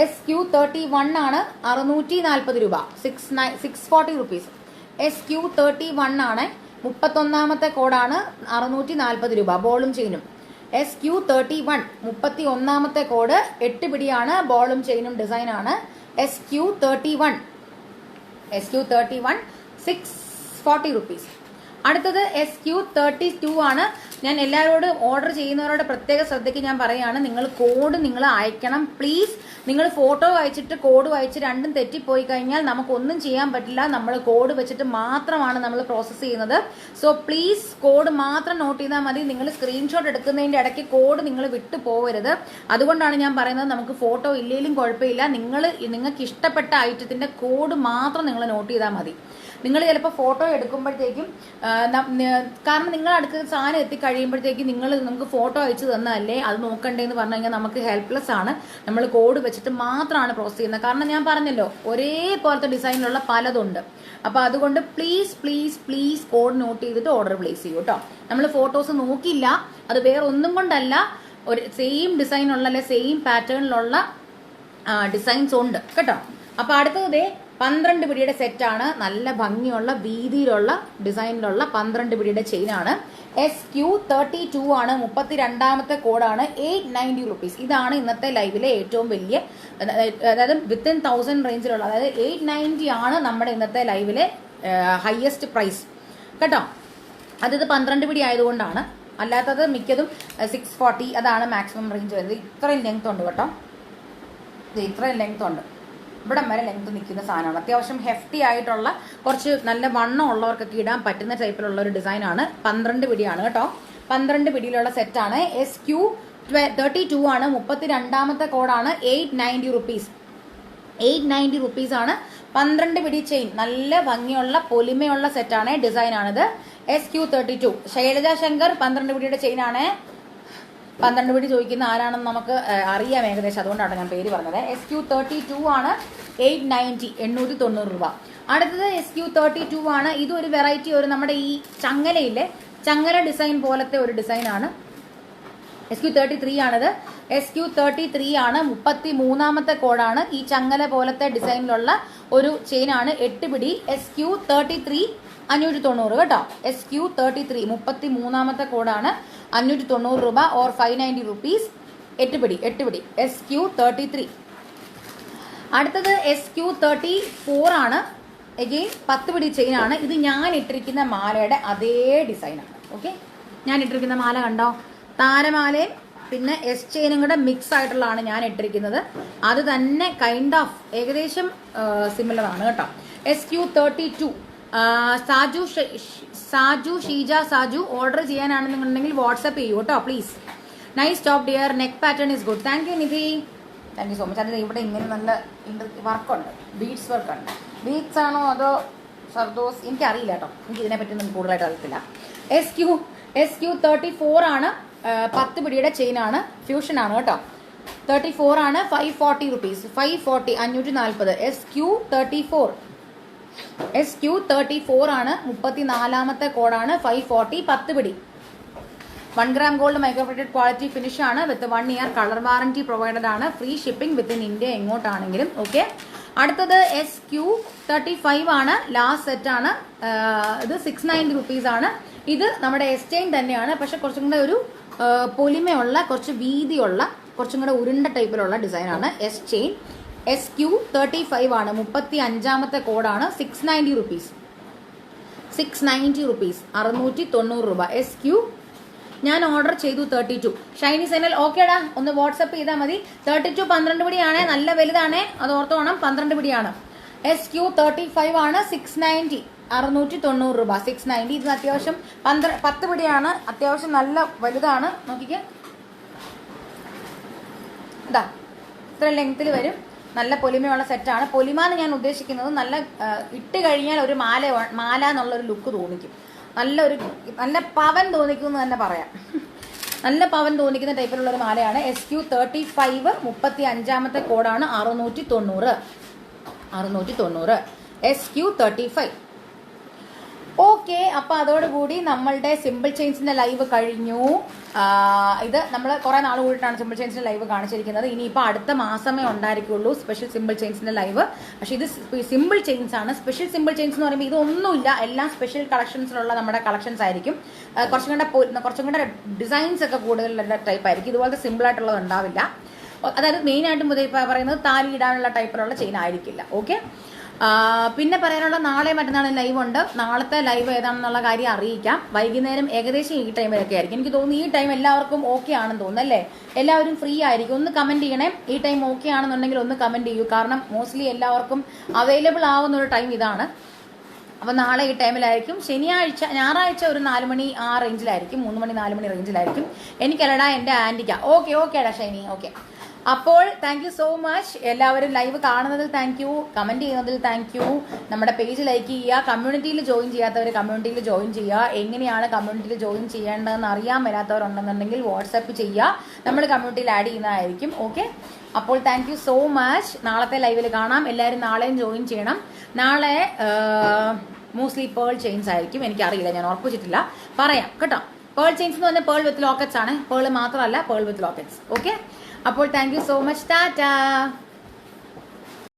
SQ31 ആണ്. 640 രൂപ, 640 റുപ്പീസ്. SQ31 ആണ്. 31ാമത്തെ കോഡാണ്. 640 രൂപ, ബോളും ചെയിനും. SQ31 31ാമത്തെ code. 8 പിടിയാണ്, ബോളും ചെയിനും ഡിസൈൻ ആണ്. SQ31 640 rupees. അടുത്തത് SQ32 ആണ്. ഞാൻ എല്ലാവരോടും ഓർഡർ ചെയ്യുന്നവരോട് പ്രത്യേക ശ്രദ്ധയ്ക്ക് ഞാൻ പറയുകയാണ്, നിങ്ങൾ കോഡ് നിങ്ങൾ അയക്കണം പ്ലീസ്. നിങ്ങൾ ഫോട്ടോ അയച്ചിട്ട് കോഡ് അയച്ച് രണ്ടും തെറ്റിപ്പോയി കഴിഞ്ഞാൽ നമുക്കൊന്നും ചെയ്യാൻ പറ്റില്ല. നമ്മൾ കോഡ് വെച്ചിട്ട് മാത്രമാണ് നമ്മൾ പ്രോസസ്സ് ചെയ്യുന്നത്. സോ പ്ലീസ് കോഡ് മാത്രം നോട്ട് ചെയ്താൽ മതി. നിങ്ങൾ സ്ക്രീൻഷോട്ട് എടുക്കുന്നതിൻ്റെ ഇടയ്ക്ക് കോഡ് നിങ്ങൾ വിട്ടു പോകരുത്. അതുകൊണ്ടാണ് ഞാൻ പറയുന്നത്, നമുക്ക് ഫോട്ടോ ഇല്ലെങ്കിലും കുഴപ്പമില്ല, നിങ്ങൾക്ക് ഇഷ്ടപ്പെട്ട ഐറ്റത്തിന്റെ കോഡ് മാത്രം നിങ്ങൾ നോട്ട് ചെയ്താൽ മതി. നിങ്ങൾ ചിലപ്പോൾ ഫോട്ടോ എടുക്കുമ്പോഴത്തേക്കും കാരണം നിങ്ങൾ അടുത്ത സാധനം എത്തിക്കഴിയുമ്പോഴത്തേക്കും നമുക്ക് ഫോട്ടോ അയച്ചു തന്നതല്ലേ, അത് നോക്കണ്ടേന്ന് പറഞ്ഞു കഴിഞ്ഞാൽ നമുക്ക് ഹെൽപ്ലെസ് ആണ്. നമ്മൾ കോഡ് വെച്ചിട്ട് മാത്രമാണ് പ്രോസസ് ചെയ്യുന്നത്. കാരണം ഞാൻ പറഞ്ഞല്ലോ, ഒരേപോലത്തെ ഡിസൈനിലുള്ള പലതുണ്ട്. അപ്പോൾ അതുകൊണ്ട് please please please code note ചെയ്തിട്ട് ഓർഡർ പ്ലേസ് ചെയ്യൂ കേട്ടോ. നമ്മൾ ഫോട്ടോസ് നോക്കില്ല, അത് വേറെ ഒന്നും കൊണ്ടല്ല, ഒരു സെയിം ഡിസൈനുള്ള അല്ലെ സെയിം പാറ്റേണിലുള്ള ഡിസൈൻസ് ഉണ്ട് കേട്ടോ. അപ്പോൾ അടുത്തത് 12 പിടിയുടെ സെറ്റാണ്. നല്ല ഭംഗിയുള്ള വീതിയിലുള്ള ഡിസൈനിലുള്ള 12 പിടിയുടെ ചെയിനാണ്. SQ32 ആണ്. 32ാമത്തെ കോഡാണ്. 890 റുപ്പീസ്. ഇതാണ് ഇന്നത്തെ ലൈവിലെ ഏറ്റവും വലിയ, അതായത് വിത്തിൻ 1000 റേഞ്ചിലുള്ള, അതായത് 890 ആണ് നമ്മുടെ ഇന്നത്തെ ലൈവിലെ ഹയസ്റ്റ് പ്രൈസ് കേട്ടോ. അതിത് 12 പിടി ആയതുകൊണ്ടാണ്. അല്ലാത്തത് മിക്കതും 640 അതാണ് മാക്സിമം റേഞ്ച് വരുന്നത്. ഇത്രയും ലെങ്ത് ഉണ്ട് കേട്ടോ, ഇത്രയും ലെങ്ത് ഉണ്ട്. ഇവിടെ വരെ ലെങ്ത് നിൽക്കുന്ന സാധനമാണ്. അത്യാവശ്യം ഹെഫ്റ്റി ആയിട്ടുള്ള കുറച്ച് നല്ല വണ്ണം ഉള്ളവർക്കൊക്കെ ഇടാൻ പറ്റുന്ന ടൈപ്പിലുള്ള ഒരു ഡിസൈനാണ്. 12 പിടിയാണ് കേട്ടോ. 12 പിടിയിലുള്ള സെറ്റാണ്. SQ32 ആണ്. 32ാമത്തെ കോഡാണ്. 890 റുപ്പീസ്. 890 റുപ്പീസാണ്. 12 പിടി ചെയിൻ, നല്ല ഭംഗിയുള്ള പൊലിമയുള്ള സെറ്റാണ്. ഡിസൈനാണിത്. SQ32. ശൈലജ ശങ്കർ 12 പിടിയുടെ ചെയിനാണ്. 12 പിടി ചോദിക്കുന്ന ആരാണെന്ന് നമുക്ക് അറിയാം ഏകദേശം, അതുകൊണ്ടാണ് ഞാൻ പേര് പറഞ്ഞത്. SQ32 ആണ്. 890, 890 രൂപ. അടുത്തത് SQ32 ആണ്. ഇതൊരു വെറൈറ്റി, ഒരു നമ്മുടെ ഈ ചങ്ങലയിലെ ചങ്ങല ഡിസൈൻ പോലത്തെ ഒരു ഡിസൈനാണ്. SQ33 ആണിത്. SQ33 ആണ്. 33ാമത്തെ കോഡാണ്. ഈ ചങ്ങല പോലത്തെ ഡിസൈനിലുള്ള ഒരു ചെയിനാണ്. 8 പിടി. SQ33 590 കേട്ടോ. SQ33 33ാമത്തെ കോഡാണ്. 590 രൂപ ഓർ 590 റുപ്പീസ്. 8 പിടി. SQ33. അടുത്തത് SQ34 ആണ്. എഗെയിൻ 10 പിടി ചെയിനാണ്. ഇത് ഞാൻ ഇട്ടിരിക്കുന്ന മാലയുടെ അതേ ഡിസൈനാണ്. ഓക്കെ, ഞാൻ ഇട്ടിരിക്കുന്ന മാല കണ്ടോ? താരമാലയും പിന്നെ എസ് ചെയിനും കൂടെ മിക്സ് ആയിട്ടുള്ളതാണ് ഞാൻ ഇട്ടിരിക്കുന്നത്. അത് തന്നെ കൈൻഡ് ഓഫ് ഏകദേശം സിമിലർ ആണ് കേട്ടോ. SQ32. ഷീജ സാജു ഓർഡർ ചെയ്യാനാണെന്നുണ്ടെങ്കിൽ വാട്സപ്പ് ചെയ്യൂ കേട്ടോ please. Nice top dear. Neck pattern is good. Thank you Nidhi, thank you so much. അതിൽ ഇവിടെ ഇങ്ങനെ നല്ല വർക്കുണ്ട്, ബീഡ്സ് വർക്കുണ്ട്. ബീഡ്സ് ആണോ അതോ സർദോസ് എനിക്കറിയില്ല കേട്ടോ, എനിക്ക് ഇതിനെപ്പറ്റി ഒന്നും കൂടുതലായിട്ട് അറിയത്തില്ല. SQ34 ആണ്. 10 പിടിയുടെ ചെയിനാണ്. ഫ്യൂഷൻ ആണ് കേട്ടോ. 34 ആണ്. 540 റുപ്പീസ്. 540, 540. SQ34 ആണ്. 34ാമത്തെ കോഡാണ്. 540, 10 പിടി. 1 gram gold micro plated quality finish ആണ്. With 1 year colour warranty provided ആണ്. ഫ്രീ ഷിപ്പിംഗ് വിത്തിൻ ഇന്ത്യ എങ്ങോട്ടാണെങ്കിലും. ഓക്കെ, അടുത്തത് SQ35 ആണ്. ലാസ്റ്റ് സെറ്റ് ആണ്. ഇത് 690 റുപ്പീസ് ആണ്. ഇത് നമ്മുടെ എസ് ചെയിൻ തന്നെയാണ്, പക്ഷെ കുറച്ചും കൂടെ ഒരു പൊലിമയുള്ള, കുറച്ച് വീതിയുള്ള, കുറച്ചും കൂടെ ഉരുണ്ട ടൈപ്പിലുള്ള ഡിസൈനാണ് എസ് ചെയിൻ. SQ35 ആണ്. 35ാമത്തെ കോഡാണ്. 690 റുപ്പീസ്. 690 റുപ്പീസ്, 690 രൂപ. SQ ഞാൻ ഓർഡർ ചെയ്തു 32. ഷൈനി സെനൽ ഓക്കേടാ, ഒന്ന് വാട്സപ്പ് ചെയ്താൽ മതി. 32 12 പിടിയാണ്, നല്ല വലുതാണ്, അത് ഓർത്ത് വേണം. 12 പിടിയാണ്. SQ35 ആണ്. 690, 690 രൂപ. 690. ഇത് അത്യാവശ്യം 10 പിടിയാണ്. അത്യാവശ്യം നല്ല വലുതാണ്. നോക്കിക്കേ, ഇതാ ഇത്ര ലെങ്ത്തിൽ വരും. നല്ല പൊലിമയുള്ള സെറ്റാണ്. പൊലിമ എന്ന് ഞാൻ ഉദ്ദേശിക്കുന്നത് നല്ല ഇട്ട് കഴിഞ്ഞാൽ ഒരു മാല എന്നുള്ളൊരു ലുക്ക് തോന്നിക്കും. നല്ല പവൻ തോന്നിക്കും എന്ന് തന്നെ പറയാം. നല്ല പവൻ തോന്നിക്കുന്ന ടൈപ്പിലുള്ള ഒരു മാലയാണ്. SQ35, 35ാമത്തെ കോഡാണ്. 690. SQ35. ഓക്കെ, അപ്പൊ അതോടുകൂടി നമ്മളുടെ സിമ്പിൾ ചെയിൻസിന്റെ ലൈവ് കഴിഞ്ഞു. ഇത് നമ്മൾ കുറെ നാൾ കൂടിയിട്ടാണ് സിമ്പിൾ ചെയിൻസിന്റെ ലൈവ് കാണിച്ചിരിക്കുന്നത്. ഇനിയിപ്പോൾ അടുത്ത മാസമേ ഉണ്ടായിരിക്കുള്ളൂ സ്പെഷ്യൽ സിമ്പിൾ ചെയിൻസിന്റെ ലൈവ്. പക്ഷെ ഇത് സിമ്പിൾ ചെയിൻസ് ആണ്. സ്പെഷ്യൽ സിമ്പിൾ ചെയിൻസ് എന്ന് പറയുമ്പോൾ ഇതൊന്നുമില്ല, എല്ലാം സ്പെഷ്യൽ കളക്ഷൻസിലുള്ള നമ്മുടെ കളക്ഷൻസ് ആയിരിക്കും. കുറച്ചും കൂടെ ഡിസൈൻസ് ഒക്കെ കൂടുതലുള്ള ടൈപ്പ് ആയിരിക്കും. ഇതുപോലത്തെ സിമ്പിൾ ആയിട്ടുള്ളത് ഉണ്ടാവില്ല. അതായത് മെയിൻ ആയിട്ടും പറയുന്നത് താലി ഇടാനുള്ള ടൈപ്പിലുള്ള ചെയിൻ ആയിരിക്കില്ല. ഓക്കെ, പിന്നെ പറയാനുള്ള നാളെ മറ്റന്നാളും ലൈവ് ഉണ്ട്. നാളത്തെ ലൈവ് ഏതാണെന്നുള്ള കാര്യം അറിയിക്കാം. വൈകുന്നേരം ഏകദേശം ഈ ടൈമിലൊക്കെ ആയിരിക്കും. എനിക്ക് തോന്നുന്നു ഈ ടൈം എല്ലാവർക്കും ഓക്കെ ആണെന്ന് തോന്നുന്നു അല്ലേ? എല്ലാവരും ഫ്രീ ആയിരിക്കും. ഒന്ന് കമന്റ് ചെയ്യണേ, ഈ ടൈം ഓക്കെ ആണെന്നുണ്ടെങ്കിൽ ഒന്ന് കമന്റ് ചെയ്യൂ. കാരണം മോസ്റ്റ്ലി എല്ലാവർക്കും അവൈലബിൾ ആവുന്ന ഒരു ടൈം ഇതാണ്. അപ്പോൾ നാളെ ഈ ടൈമിലായിരിക്കും. ഞായറാഴ്ച ഒരു 4 മണി ആ റേഞ്ചിലായിരിക്കും. 3 മണി 4 മണി റേഞ്ചിലായിരിക്കും. എനിക്കല്ലടാ, എൻ്റെ ആൻറ്റിക്ക. ഓക്കേടാ ഷൈനി. ഓക്കെ, അപ്പോൾ താങ്ക് യു സോ മച്ച്. എല്ലാവരും ലൈവ് കാണുന്നതിൽ താങ്ക് യു, കമന്റ് ചെയ്യുന്നതിൽ താങ്ക് യു. നമ്മുടെ പേജ് ലൈക്ക് ചെയ്യുക. കമ്മ്യൂണിറ്റിയിൽ ജോയിൻ ചെയ്യാത്തവർ കമ്മ്യൂണിറ്റിയിൽ ജോയിൻ ചെയ്യുക. എങ്ങനെയാണ് കമ്മ്യൂണിറ്റിയിൽ ജോയിൻ ചെയ്യേണ്ടതെന്ന് അറിയാൻ മേലാത്തവരുണ്ടെന്നുണ്ടെങ്കിൽ വാട്സപ്പ് ചെയ്യുക, നമ്മൾ കമ്മ്യൂണിറ്റിയിൽ ആഡ് ചെയ്യുന്നതായിരിക്കും. ഓക്കെ, അപ്പോൾ താങ്ക് യു സോ മച്ച്. നാളത്തെ ലൈവിൽ കാണാം. എല്ലാവരും നാളെയും ജോയിൻ ചെയ്യണം. നാളെ മോസ്റ്റ്ലി പേൾ ചെയിൻസ് ആയിരിക്കും. എനിക്കറിയില്ല, ഞാൻ ഉറപ്പിച്ചിട്ടില്ല, പറയാം കേട്ടോ. പേൾ ചെയിൻസ് എന്ന് പറഞ്ഞാൽ പേൾ വിത്ത് ലോക്കറ്റ്സ് ആണ്. പേൾ മാത്രമല്ല, പേൾ വിത്ത് ലോക്കറ്റ്സ്. ഓക്കെ, അപ്പോൾ thank you so much. Tata.